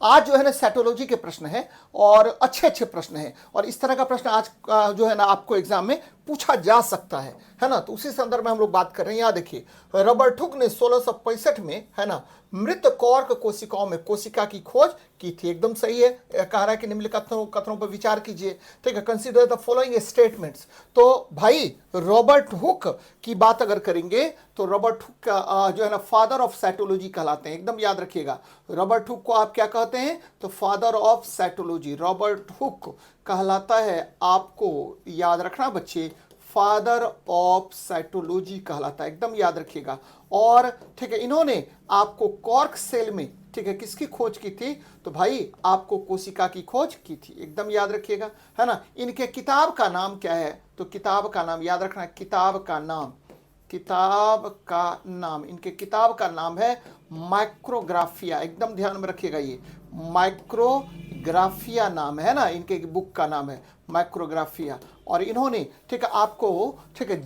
आज जो है ना साइटोलॉजी के प्रश्न है और अच्छे अच्छे प्रश्न हैं, और इस तरह का प्रश्न आज जो है ना आपको एग्जाम में पूछा जा सकता है ना। तो उसी संदर्भ में हम लोग बात कर रहे हैं। यहाँ देखिए, रॉबर्ट हुक ने 1665 में, है ना, मृत कॉर्क कोशिकाओं में कोशिका की खोज की थी। एकदम सही है। कह रहा है कि निम्नलिखित कथनों पर विचार कीजिए, ठीक है। Consider the following statements. तो भाई रॉबर्ट हुक की बात अगर करेंगे तो रॉबर्ट हुक का जो है ना फादर ऑफ साइटोलॉजी कहलाते हैं। एकदम याद रखिएगा, रॉबर्ट हुक को आप क्या कहते हैं? तो father of cytology Robert Hooke कहलाता है। आपको याद रखना बच्चे, फादर ऑफ साइटोलॉजी कहलाता है, एकदम याद रखिएगा। और ठीक है, इन्होंने आपको कॉर्क सेल में, ठीक है, किसकी खोज की थी? तो भाई आपको कोशिका की खोज की थी, एकदम याद रखिएगा, है ना। इनके किताब का नाम क्या है? तो किताब का नाम याद रखना, किताब का नाम, किताब का नाम, इनके किताब का नाम है माइक्रोग्राफिया। एकदम ध्यान में रखिएगा, ये माइक्रोग्राफिया नाम है ना, इनके बुक का नाम है माइक्रोग्राफिया। और इन्होंने, ठीक है, आपको, ठीक है,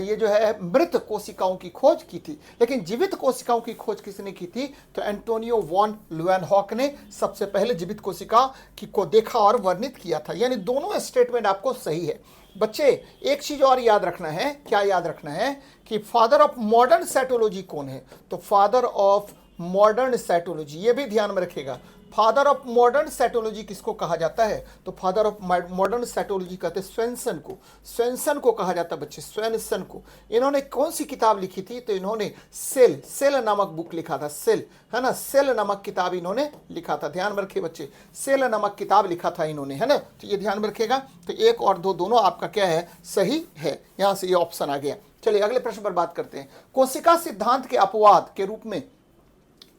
ये जो है मृत कोशिकाओं की खोज की थी। लेकिन जीवित कोशिकाओं की खोज किसने की थी? तो एंटोनियो वॉन ल्यूवेनहॉक ने सबसे पहले जीवित कोशिका को देखा और वर्णित किया था। यानी दोनों स्टेटमेंट आपको सही है। बच्चे एक चीज और याद रखना है, क्या याद रखना है? कि फादर ऑफ मॉडर्न साइटोलॉजी कौन है? तो फादर ऑफ मॉडर्न साइटोलॉजी, ये भी ध्यान में रखिएगा। फादर ऑफ मॉडर्न साइटोलॉजी किसको कहा जाता है? तो फादर ऑफ मॉडर्न साइटोलॉजी कहते हैं स्वेंसन को। स्वेंसन को कहा जाता है बच्चे, स्वेंसन को। इन्होंने कौन सी किताब लिखी थी? तो इन्होंने सेल, सेल नामक बुक लिखा था, सेल, है ना, सेल नामक किताब इन्होंने लिखा था। ध्यान में रखिए बच्चे, सेल नामक किताब लिखा था इन्होंने, है ना। तो ये ध्यान में रखिएगा। तो एक और दो दोनों आपका क्या है? सही है। यहां से ये ऑप्शन आ गया। चलिए अगले प्रश्न पर बात करते हैं। कोशिका सिद्धांत के अपवाद के रूप में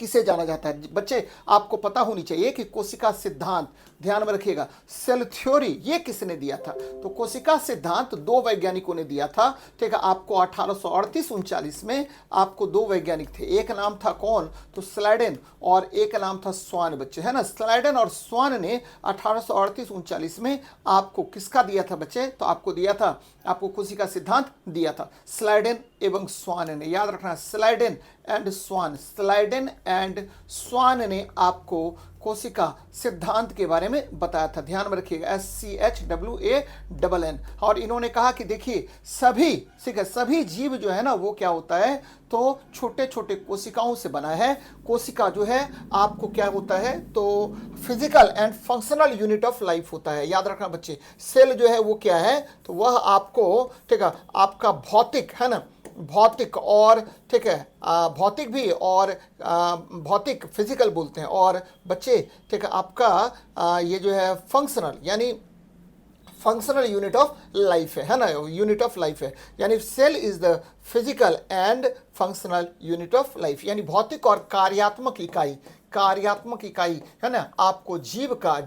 किसे जाना जाता है? बच्चे आपको पता होनी चाहिए कि कोशिका सिद्धांत, ध्यान में रखिएगा, सेल थ्योरी, ये किसने दिया था? तो कोशिका सिद्धांत दो वैज्ञानिकों ने दिया था, ठीक है। आपको 1838-39 में आपको दो वैज्ञानिक थे। एक नाम था कौन? तो स्लाइडेन, और एक नाम था स्वान बच्चे, है ना। स्लाइडेन और स्वान ने 1838-39 में आपको किसका दिया था बच्चे? तो आपको दिया था, आपको कोशिका सिद्धांत दिया था स्लाइडेन एवं स्वान ने। याद रखना, Schleiden and Schwann, Schleiden and Schwann ने आपको कोशिका सिद्धांत के बारे में बताया था। ध्यान में रखिएगा, SCHWANN। और इन्होंने कहा कि देखिए सभी, ठीक है, सभी जीव जो है ना वो क्या होता है? तो छोटे छोटे कोशिकाओं से बना है। कोशिका जो है आपको क्या होता है? तो physical and functional unit of life होता है। याद रखना बच्चे, सेल जो है वो क्या है? तो वह आपको, ठीक है, आपका भौतिक, है ना, भौतिक और, ठीक है, भौतिक भी, और भौतिक फिजिकल बोलते हैं, और बच्चे, ठीक है, आपका ये जो है फंक्शनल, यानी फंक्शनल यूनिट ऑफ लाइफ है ना, यूनिट ऑफ लाइफ है। यानी cell is the physical and functional unit of life, यानी भौतिक और कार्यात्मक इकाई, कार्यात्मक इकाई, है ना। आपको जीव का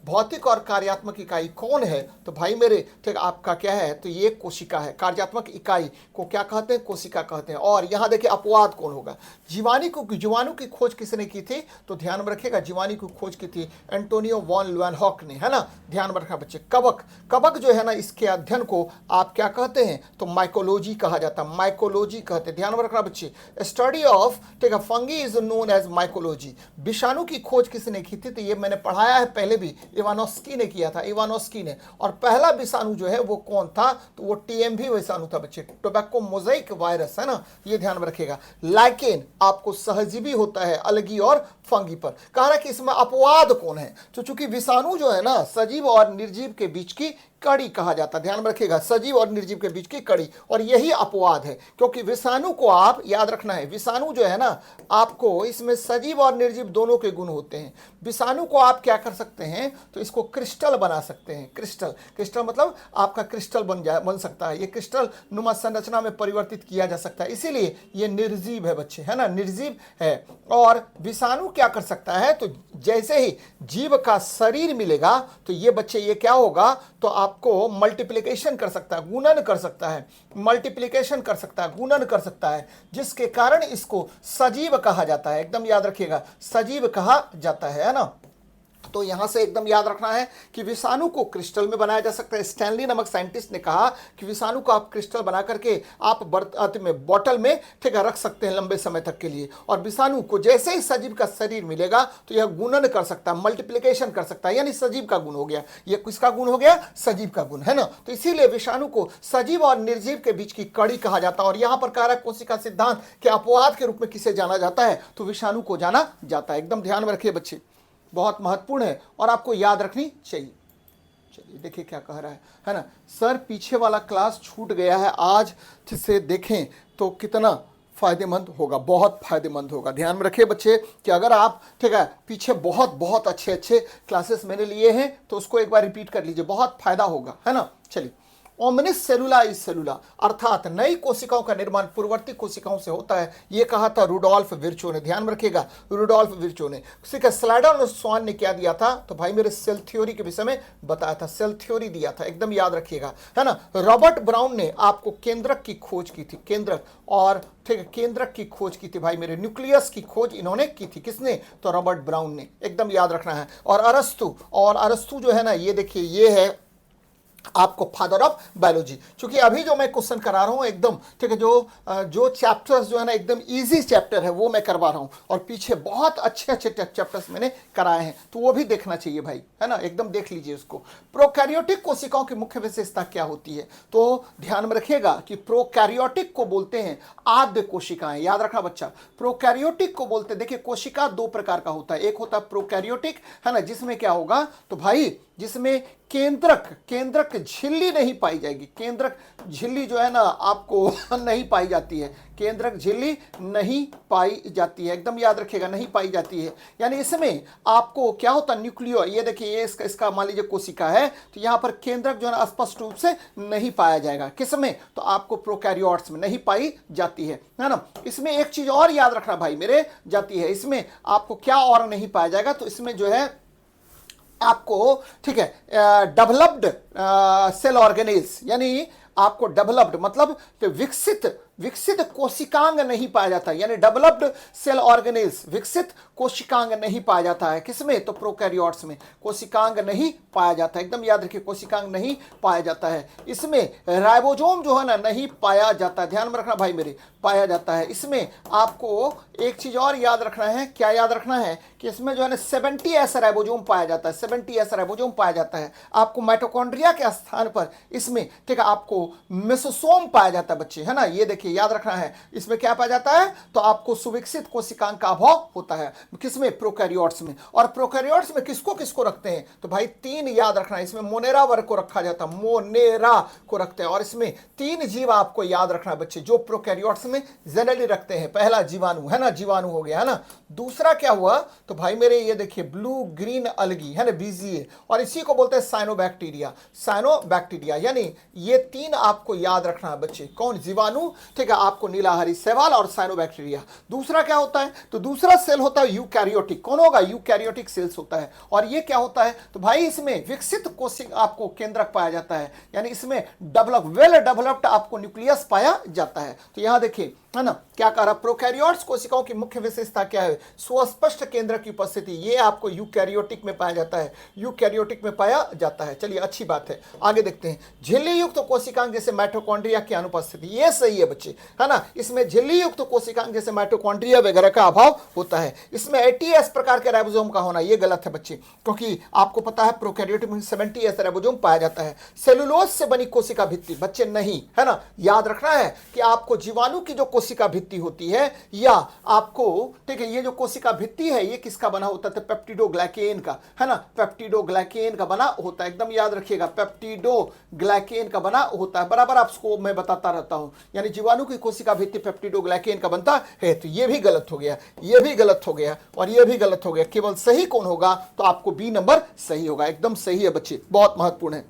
भौतिक और कार्यात्मक इकाई कौन है? तो भाई मेरे, ठीक, आपका क्या है? तो ये कोशिका है। कार्यात्मक इकाई को क्या कहते हैं? कोशिका कहते हैं। और यहाँ देखिए अपवाद कौन होगा? जीवाणु की खोज किसने की थी? तो ध्यान में रखिएगा, जीवाणु की खोज की थी एंटोनियो वॉन ल्यूवेनहॉक ने, है ना। ध्यान में रखना बच्चे। कवक जो है ना, इसके अध्ययन को आप क्या कहते हैं? तो माइकोलॉजी कहा जाता है, माइकोलॉजी कहते हैं। ध्यान में रखना बच्चे, स्टडी ऑफ, ठीक है, fungi is known as mycology. विषाणु की खोज किसने की थी? तो ये मैंने पढ़ाया है पहले भी, इवानोस्की ने किया था, इवानोस्की ने। और पहला विषाणु जो है वो कौन था? तो वो TMV विषाणु था बच्चे, टोबैको मोजाइक वायरस, है ना। ये ध्यान में रखिएगा। लाइकेन आपको सहजीवी होता है अलगी और फंगी पर। कह रहा है कि इसमें अपवाद कौन है? तो चूंकि विषाणु जो है ना सजीव और निर्जीव के बीच की कड़ी कहा जाता है। ध्यान में रखिएगा, सजीव और निर्जीव के बीच की कड़ी, और यही अपवाद है। क्योंकि विषाणु को आप याद रखना है, विषाणु जो है ना आपको, इसमें सजीव और निर्जीव दोनों के गुण होते हैं। विषाणु को आप क्या कर सकते हैं? तो इसको क्रिस्टल बना सकते हैं। क्रिस्टल मतलब आपका क्रिस्टल बन सकता है। ये क्रिस्टल नुमा संरचना में परिवर्तित किया जा सकता है, इसीलिए ये निर्जीव है बच्चे, है ना, निर्जीव है। और विषाणु क्या कर सकता है? तो जैसे ही जीव का शरीर मिलेगा तो ये बच्चे, ये क्या होगा? तो आपको मल्टीप्लिकेशन कर सकता है, गुणन कर सकता है, मल्टीप्लिकेशन कर सकता है, गुणन कर सकता है, जिसके कारण इसको सजीव कहा जाता है। एकदम याद रखिएगा, सजीव कहा जाता है ना। तो यहां से एकदम याद रखना है कि विषाणु को क्रिस्टल में बनाया जा सकता है। स्टैनली नामक साइंटिस्ट ने कहा कि विषाणु को आप क्रिस्टल बना करके आप बॉटल में ठीक है रख सकते हैं लंबे समय तक के लिए। और विषाणु को जैसे ही सजीव का शरीर मिलेगा तो यह गुणन कर सकता है, मल्टीप्लिकेशन कर सकता है, यानी सजीव का गुण हो गया। यह किसका गुण हो गया? सजीव का गुण, है ना। तो इसीलिए विषाणु को सजीव और निर्जीव के बीच की कड़ी कहा जाता है। और यहां पर कह रहा है कोशिका सिद्धांत के अपवाद के रूप में किसे जाना जाता है? तो विषाणु को जाना जाता है। एकदम ध्यान में रखिए बच्चे, बहुत महत्वपूर्ण है और आपको याद रखनी चाहिए। चलिए देखिए क्या कह रहा है ना। सर पीछे वाला क्लास छूट गया है, आज से देखें तो कितना फायदेमंद होगा। बहुत फायदेमंद होगा। ध्यान में रखिए बच्चे कि अगर आप ठीक है पीछे बहुत बहुत अच्छे अच्छे क्लासेस मैंने लिए हैं तो उसको एक बार रिपीट कर लीजिए, बहुत फायदा होगा, है ना। चलिए, ओमनिस सेलुला इज सेलुला, अर्थात नई कोशिकाओं का निर्माण पूर्ववर्ती कोशिकाओं से होता है। यह कहा था रुडोल्फ विर्चो ने। ध्यान में रखिएगा, रुडोल्फ विर्चो ने। स्लाइडर और स्वान ने क्या दिया था? तो भाई मेरे सेल थ्योरी के विषय में बताया था, सेल थ्योरी दिया था, एकदम याद रखिएगा, है ना। रॉबर्ट ब्राउन ने आपको केंद्रक की खोज की थी, केंद्रक, और ठीक है केंद्रक की खोज की थी भाई मेरे, न्यूक्लियस की खोज इन्होंने की थी। किसने? तो रॉबर्ट ब्राउन ने, एकदम याद रखना है। और अरस्तु जो है ना, ये देखिए ये है आपको फादर ऑफ बायोलॉजी। क्योंकि अभी जो मैं क्वेश्चन करा रहा हूं एकदम ठीक है, जो चैप्टर्स जो है ना एकदम इजी चैप्टर है वो मैं करवा रहा हूं, और पीछे बहुत अच्छे अच्छे चैप्टर्स मैंने कराए हैं, तो वो भी देखना चाहिए भाई, है ना, एकदम देख लीजिए उसको। प्रोकैरियोटिक कोशिकाओं की मुख्य विशेषता क्या होती है? तो ध्यान में रखिएगा कि प्रोकैरियोटिक को बोलते हैं आद्य कोशिकाएं। याद रखना बच्चा, प्रोकैरियोटिक को बोलते हैं। देखिए कोशिका दो प्रकार का होता है, एक होता है प्रोकैरियोटिक, है ना, जिसमें क्या होगा तो भाई जिसमें केंद्रक झिल्ली नहीं पाई जाएगी। केंद्रक झिल्ली जो है ना आपको नहीं पाई जाती है, केंद्रक झिल्ली नहीं पाई जाती है, एकदम याद रखिएगा, नहीं पाई जाती है। यानी इसमें आपको क्या होता है, न्यूक्लियो, ये देखिए ये इसका मान लीजिए कोशिका है, तो यहाँ पर केंद्रक जो है ना स्पष्ट रूप से नहीं पाया जाएगा। किसमें? तो आपको प्रोकैरियोट्स में नहीं पाई जाती है ना। इसमें एक चीज और याद रखना भाई मेरे जाती है, इसमें आपको क्या और नहीं पाया जाएगा? तो इसमें जो है आपको ठीक है डेवलप्ड सेल ऑर्गेनेल्स, यानी आपको डेवलप्ड मतलब विकसित कोशिकांग नहीं पाया जाता है, यानी डेवलप्ड सेल ऑर्गेनेल्स, विकसित कोशिकांग नहीं पाया जाता है। किसमें? तो प्रोकैरियोट्स में कोशिकांग नहीं पाया जाता है, एकदम याद रखिए, कोशिकांग नहीं पाया जाता है। इसमें राइबोसोम जो है ना नहीं पाया जाता है, ध्यान में रखना भाई मेरे, पाया जाता है। इसमें आपको एक चीज और याद रखना है, क्या याद रखना है कि इसमें जो है ना 70S राइबोसोम पाया जाता है, 70S राइबोसोम पाया जाता है। आपको माइटोकॉन्ड्रिया के स्थान पर इसमें ठीक है आपको मेसोसोम पाया जाता है बच्चे, है ना। ये देखिए याद रखना है, इसमें क्या पाया जाता है? तो आपको सुविकसित कोशिकांग का अभाव होता है। किसमें? प्रोकैरियोट्स में। और प्रोकैरियोट्स में किसको किसको रखते हैं? तो भाई तीन याद रखना है, इसमें मोनेरा वर्ग को रखा जाता है, मोनेरा को रखते हैं। और इसमें तीन जीव आपको याद रखना है बच्चे जो प्रोकैरियोट्स में जनरली रखते हैं। पहला जीवाणु, है ना, जीवाणु हो गया, है ना। दूसरा क्या हुआ तो भाई मेरे ये देखिए ब्लू ग्रीन अलगी, है ना, बीजीए, और इसी को बोलते हैं साइनोबैक्टीरिया, साइनोबैक्टीरिया। यानी ये तीन आपको याद रखना है बच्चे। कौन? जीवाणु, ठीक है, आपको नीलाहारी शैवाल और साइनोबैक्टीरिया। दूसरा क्या होता है? तो दूसरा सेल होता है यूकैरियोटिक। कौन होगा? यूकैरियोटिक सेल्स होता है। और ये क्या होता है? तो भाई इसमें विकसित कोशिका आपको केंद्रक पाया जाता है, यानी इसमें वेल डेवलप्ड आपको न्यूक्लियस पाया जाता है। तो यहां देखिए, है ना, क्या कह रहा? प्रोकैरियोट्स कोशिकाओं की मुख्य विशेषता क्या है? सुस्पष्ट केंद्रक की उपस्थिति। ये आपको यूकैरियोटिक में पाया जाता है, यूकैरियोटिक में पाया जाता है। चलिए अच्छी बात है, आगे देखते हैं। झिल्ली युक्त कोशिकांग जैसे माइटोकॉन्ड्रिया की अनुपस्थिति, ये सही है बच्चे, है ना। इसमें झिल्ली युक्त कोशिकांग जैसे माइटोकॉन्ड्रिया वगैरह का अभाव होता है। इसमें 80S प्रकार के राइबोसोम का होना, ये गलत है बच्चे, क्योंकि आपको पता है प्रोकैरियोटिक में 70S राइबोसोम पाया जाता है। सेलुलोज से बनी कोशिका भित्ति, बच्चे नहीं, है ना, याद रखना है कि आपको जीवाणु की जो कोशिका भित्ति होती है, या आपको ठीक है ये जो कोशिका भित्ति है ये किसका बना होता है? पेप्टिडोग्लाइकेन का, है ना, पेप्टिडोग्लाइकेन का बना होता है, एकदम याद रखिएगा, पेप्टिडोग्लाइकेन का बना होता है। बराबर आपको मैं बताता रहता हूं, यानी जीवाणु की कोशिका भित्ति पेप्टिडोग्लाइकेन का बनता है। तो ये भी गलत हो गया, ये भी गलत हो गया, और ये भी गलत हो गया। केवल सही कौन होगा? तो आपको बी नंबर सही होगा, एकदम सही है बच्चे, बहुत महत्वपूर्ण है।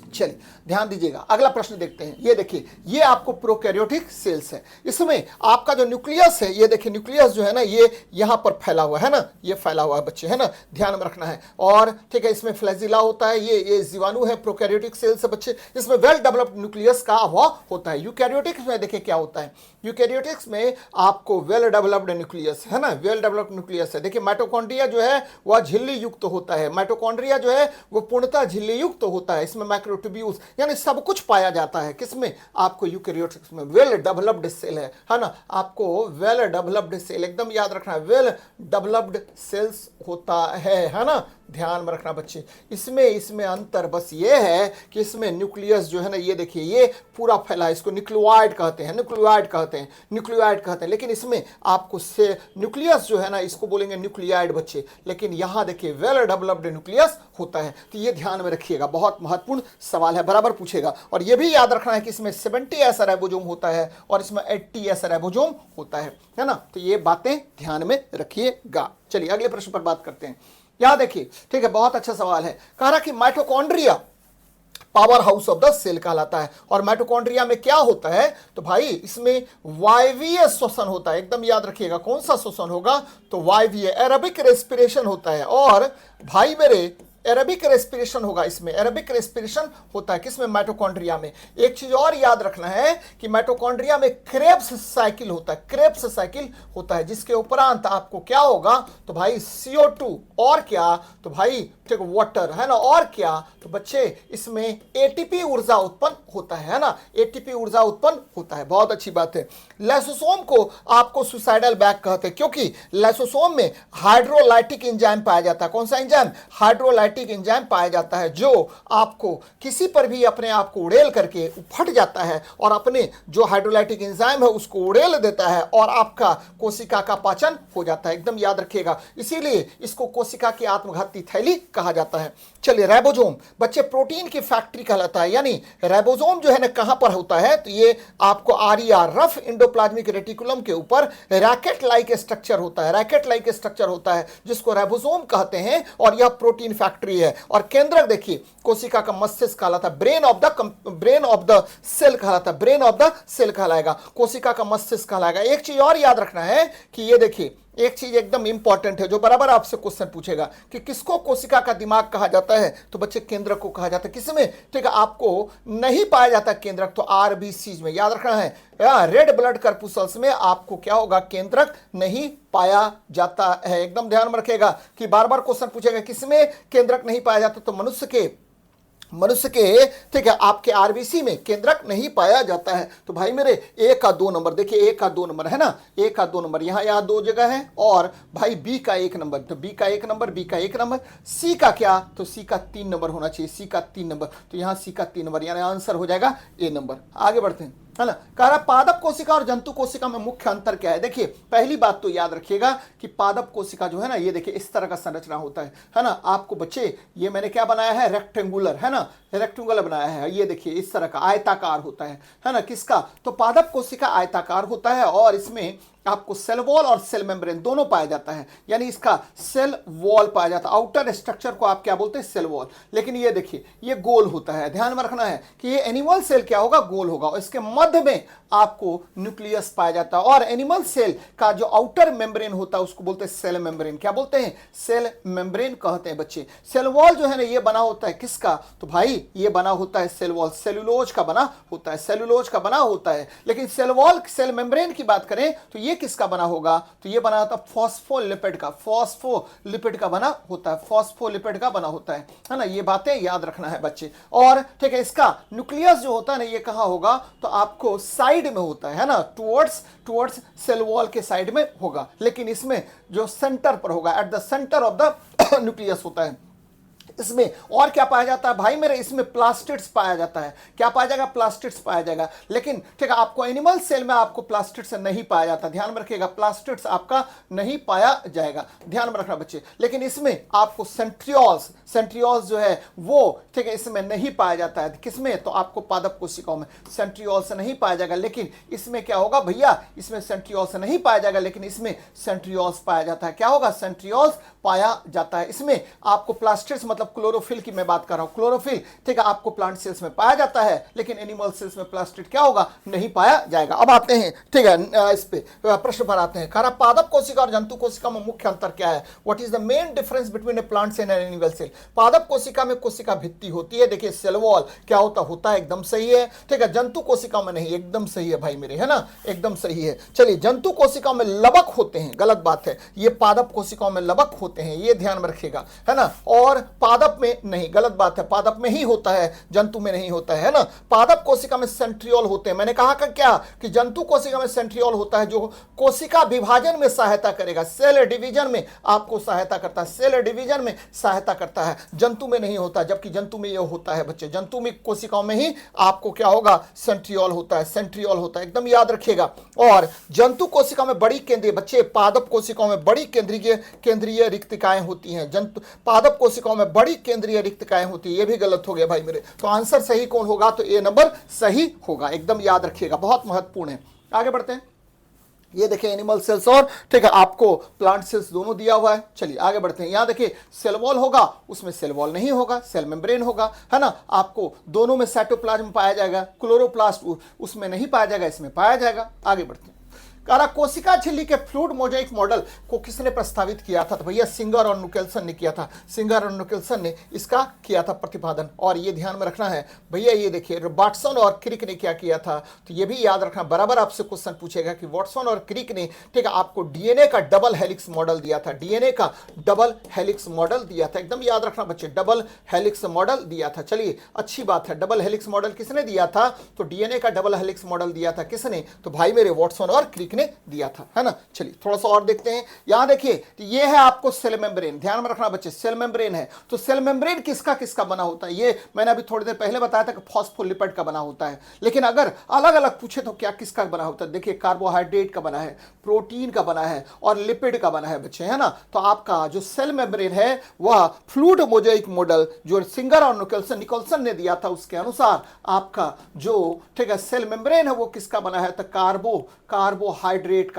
चलिए ध्यान दीजिएगा, अगला प्रश्न देखते हैं। ये देखिए, ये आपको प्रोकैरियोटिक सेल्स है। इसमें आपका जो न्यूक्लियस है, ये देखिए न्यूक्लियस जो है ना, ये यहां पर फैला हुआ है ना, ये फैला हुआ है बच्चे, है ना, ध्यान में रखना है। और ठीक है, इसमें फ्लैजिला होता है, ये जीवाणु है, प्रोकैरियोटिक सेल्स है बच्चे। इसमें वेल डेवलप्ड न्यूक्लियस का अभाव होता है। यूकैरियोटिक्स में देखिए क्या होता है, यूकैरियोटिक्स में आपको वेल डेवलप्ड न्यूक्लियस है ना, वेल डेवलप्ड न्यूक्लियस है। देखिए माइटोकॉन्ड्रिया जो है वह झिल्ली युक्त होता है, माइटोकॉन्ड्रिया जो है वो पूर्णतः झिल्ली युक्त होता है। इसमें माइक्रोट्यूब्यूल्स यानी सब कुछ पाया जाता है। किसमें? आपको यूकैरियोटिक्स में। वेल डेवलप्ड सेल है ना, आपको वेल डेवलप्ड सेल एकदम याद रखना है, वेल डेवलप्ड सेल्स होता है ना, ध्यान में रखना बच्चे। इसमें अंतर बस ये है कि इसमें न्यूक्लियस जो है ना, ये देखिए ये पूरा फैला है, इसको न्यूक्लियोइड कहते हैं, न्यूक्लियोइड कहते हैं, न्यूक्लियोइड कहते हैं। लेकिन इसमें आपको से न्यूक्लियस जो है ना, इसको बोलेंगे न्यूक्लियोइड बच्चे। लेकिन यहां देखिए वेल डेवलप्ड न्यूक्लियस होता है। तो ये ध्यान में रखिएगा, बहुत महत्वपूर्ण सवाल है, बराबर पूछेगा। और ये भी याद रखना है कि इसमें 70s राइबोसोम होता है और इसमें 80s राइबोसोम होता है ना। तो ये बातें ध्यान में रखिएगा। चलिए अगले प्रश्न पर बात करते हैं। यहां देखिए, ठीक है, बहुत अच्छा सवाल है। कह रहा कि mitochondria power house of the cell कहलाता है। और माइटोकॉन्ड्रिया में क्या होता है? तो भाई इसमें वायवीय श्वसन होता है, एकदम याद रखिएगा। कौन सा श्वसन होगा? तो वायवीय, एरोबिक रेस्पिरेशन होता है। और भाई मेरे एरोबिक रेस्पिरेशन होगा, इसमें एरोबिक रेस्पिरेशन होता है। किसमें? माइटोकॉन्ड्रिया में। एक चीज और याद रखना है कि माइटोकॉन्ड्रिया में क्रेब्स साइकिल होता है, क्रेब्स साइकिल होता है, जिसके उपरांत आपको क्या होगा? तो भाई CO2 और क्या? तो भाई ठीक वाटर, है ना, और क्या? तो बच्चे इसमें एटीपी ऊर्जा उत्पन्न होता है ना, एटीपी ऊर्जा उत्पन्न होता है। बहुत अच्छी बात है। लाइसोसोम को आपको सुसाइडल बैग कहते हैं, क्योंकि लाइसोसोम में हाइड्रोलाइटिक एंजाइम पाया जाता है। कौन सा एंजाइम? हाइड्रोलाइटिक एंजाइम पाया जाता है, जो आपको किसी पर भी अपने आप को उड़ेल करके फट जाता है और अपने जो हाइड्रोलाइटिक एंजाइम है उसको उड़ेल देता है और आपका कोशिका का पाचन हो जाता है। एकदम याद रखिएगा, इसीलिए इसको कोशिका की आत्मघाती थैली कहा जाता है। चलिए राइबोसोम बच्चे प्रोटीन की फैक्ट्री कहलाता है। यानी राइबोसोम जो है ना कहां पर होता है? तो ये आपको RER, रफ इंडोप्लाज्मिक रेटिकुलम के ऊपर रैकेट लाइक स्ट्रक्चर होता है, रैकेट लाइक स्ट्रक्चर होता है, जिसको राइबोसोम कहते हैं। और यह प्रोटीन फैक्ट्री है। और केंद्रक देखिए, कोशिका का मस्तिष्क कहलाता है, ब्रेन ऑफ द सेल कहलाता है, ब्रेन ऑफ द सेल कहलाएगा, कोशिका का मस्तिष्क कहलाएगा। एक चीज और याद रखना है कि ये देखिए, एक चीज एकदम इंपॉर्टेंट है जो बराबर आपसे क्वेश्चन पूछेगा कि किसको कोशिका का दिमाग कहा जाता है? तो बच्चे केंद्रक को कहा जाता है। किसमें? ठीक है, आपको नहीं पाया जाता केंद्रक, तो RBCs में याद रखना है। रेड ब्लड कर्पुसल्स में आपको क्या होगा? केंद्रक नहीं पाया जाता है। एकदम ध्यान में रखेगा कि बार बार क्वेश्चन पूछेगा किसमें केंद्रक नहीं पाया जाता? तो मनुष्य के ठीक है, आपके RBC में केंद्रक नहीं पाया जाता है। तो भाई मेरे 1 का 2 नंबर देखिए, 1 का 2 नंबर है ना, 1 का 2 नंबर यहाँ 2 जगह है। और भाई B का 1 नंबर, तो B का 1 नंबर, B का 1 नंबर। C का क्या? तो C का 3 नंबर होना चाहिए, C का 3 नंबर। तो यहाँ C का 3 नंबर, यानी आंसर हो जाएगा A नंबर। आगे बढ़ते हैं, है ना। कह रहा पादप कोशिका और जंतु कोशिका में मुख्य अंतर क्या है? देखिए पहली बात तो याद रखिएगा कि पादप कोशिका जो है ना, ये देखिए इस तरह का संरचना होता है ना। आपको बच्चे ये मैंने क्या बनाया है? रेक्टेंगुलर, है ना, रेक्टेंगुलर बनाया है। ये देखिए इस तरह का आयताकार होता है ना। किसका? तो पादप कोशिका आयताकार होता है और इसमें आपको सेल वॉल और सेल मेम्ब्रेन दोनों पाया जाता है। यानी इसका सेल वॉल पाया जाता है, आउटर स्ट्रक्चर को आप क्या बोलते हैं? Cell wall. लेकिन ये देखिए ये गोल होता है। ध्यान में रखना है कि ये एनिमल सेल क्या होगा? गोल होगा। और इसके मध्य में आपको न्यूक्लियस पाया जाता है। और एनिमल सेल का जो आउटर मेम्ब्रेन होता है उसको बोलते हैं सेल मेम्ब्रेन। क्या बोलते हैं? सेल मेम्ब्रेन कहते हैं बच्चे। सेल वॉल जो है ना, ये बना होता है किसका? तो भाई ये बना होता है सेल वॉल, सेलुलोज का बना होता है, सेलुलोज का बना होता है। लेकिन सेल वॉल, सेल मेम्ब्रेन की बात करें तो ये किसका बना होगा? तो ये बना होता है फॉस्फोलिपिड का, फॉस्फोलिपिड का बना होता है, फॉस्फोलिपिड का बना होता है ना। ये बातें याद रखना है बच्चे। और ठीक है, इसका न्यूक्लियस जो होता है ना, ये कहां होगा? तो आपको साइड में होता है ना, टुवर्ड्स सेल वॉल के साइड में होगा। लेकिन इसमें जो सेंटर पर होगा, at the centre of the nucleus होता है। इसमें और क्या पाया जाता है भाई मेरे? इसमें प्लास्टिड्स पाया जाता है। क्या पाया जाएगा? प्लास्टिड्स पाया जाएगा। लेकिन ठीक है, आपको एनिमल सेल में आपको प्लास्टिड्स नहीं पाया जाता। ध्यान में रखिएगा, प्लास्टिड्स आपका नहीं पाया जाएगा, ध्यान में रखना बच्चे। लेकिन इसमें आपको सेंट्रियोल्स जो है वो ठीक है, इसमें नहीं पाया जाता है। किसमें? तो आपको पादप कोशिकाओं में सेंट्रियोल्स नहीं पाया जाएगा। लेकिन इसमें क्या होगा भैया? इसमें सेंट्रियोल्स नहीं पाया जाएगा, लेकिन इसमें सेंट्रियोल्स पाया जाता है। क्या होगा? सेंट्रियोल्स पाया जाता है। इसमें आपको प्लास्टिड्स मतलब अब क्लोरोफिल की मैं बात कर रहा हूं, क्लोरोफिल ठीक है आपको प्लांट सेल्स में पाया जाता है, लेकिन एनिमल सेल्स में प्लास्टिड क्या होगा, नहीं पाया जाएगा। अब आते हैं ठीक है इस पे प्रश्न पर आते हैं, खरा पादप कोशिका और जंतु कोशिका में मुख्य अंतर क्या है? What is the main difference between a plant cell and animal cell? पादप कोशिका में कोशिका भित्ति होती है, देखिए सेल वॉल क्या होता है, एकदम सही है ठीक है। जंतु कोशिका में नहीं, एकदम सही है भाई मेरे, है ना, एकदम सही है। चलिए जंतु कोशिका में लबक होते हैं, गलत बात है, ये पादप कोशिकाओं में लबक होते हैं, ये ध्यान में रखिएगा, है ना। और पादप में नहीं, गलत बात है, पादप में ही होता है, जंतु में नहीं होता है ना। पादप कोशिका में सेंट्रियोल होते हैं, मैंने कहा क्या कि जंतु कोशिका में सेंट्रियोल होता है जो कोशिका विभाजन में सहायता करेगा, सेल डिवीजन में आपको सहायता करता है, सेल डिवीजन में सहायता करता है, जंतु में नहीं होता, जबकि जंतु में यह होता है बच्चे, जंतु में कोशिकाओं में ही आपको क्या होगा, सेंट्रियोल होता है, सेंट्रियोल होता है, एकदम याद रखिएगा। और जंतु कोशिका में बड़ी केंद्रीय, बच्चे पादप कोशिकाओं में बड़ी केंद्रीय रिक्तिकाएं होती हैं, जंतु पादप कोशिकाओं में बड़ी केंद्रीय रिक्तिकाएं होती है, ये भी गलत हो गया भाई मेरे। तो आंसर सही कौन होगा, तो ए नंबर सही होगा, एकदम याद रखिएगा, बहुत महत्वपूर्ण है। आगे बढ़ते हैं, ये देखिए एनिमल सेल्स और ठीक है आपको प्लांट सेल्स दोनों दिया हुआ है। चलिए आगे बढ़ते हैं, यहां देखिए सेल वॉल होगा, उसमें सेल वॉल नहीं होगा, सेल मेम्ब्रेन होगा, है ना। आपको दोनों में साइटोप्लाज्म पाया जाएगा, क्लोरोप्लास्ट उसमें नहीं पाया जाएगा, इसमें पाया जाएगा। आगे बढ़ते हैं, कोशिका झिल्ली के फ्लूइड मोजाइक मॉडल को किसने प्रस्तावित किया था? तो भैया सिंगर और नुकेल्सन ने किया था, सिंगर और नुकेल्सन ने इसका किया था प्रतिपादन। और ये ध्यान में रखना है भैया, ये देखिए वाटसन और क्रिक ने क्या किया था, तो ये भी याद रखना, बराबर आपसे क्वेश्चन पूछेगा कि वाटसन और क्रिक ने ठीक है आपको डीएनए का डबल हेलिक्स मॉडल दिया था, डीएनए का डबल हेलिक्स मॉडल दिया था, एकदम याद रखना बच्चे, डबल हेलिक्स मॉडल दिया था। चलिए अच्छी बात है, डबल हेलिक्स मॉडल किसने दिया था? तो डीएनए का डबल हेलिक्स मॉडल दिया था किसने? तो भाई मेरे वाटसन और क्रिक ने दिया था, है ना। चलिए थोड़ा सा और देखते हैं, यहां देखिए तो ये है आपको सेल मेम्ब्रेन, ध्यान में रखना बच्चे, सेल मेम्ब्रेन है। तो सेल मेम्ब्रेन किसका किसका बना होता है? ये मैंने अभी थोड़ी देर पहले बताया था कि फॉस्फोलिपिड का बना होता है, लेकिन अगर अलग अलग पूछे तो क्या किसका बना होता है? देखिए कार्बोहाइड्रेट का बना है, प्रोटीन का बना है और लिपिड का बना है बच्चे, है ना। तो आपका जो सेल मेम्ब्रेन है वह फ्लूइड मोजाइक मॉडल जो सिंगर और निकोल्सन ने दिया था, उसके अनुसार आपका जो ठीक है सेल मेम्ब्रेन है वो किसका बना है? तो कार्बोहाइड्रेट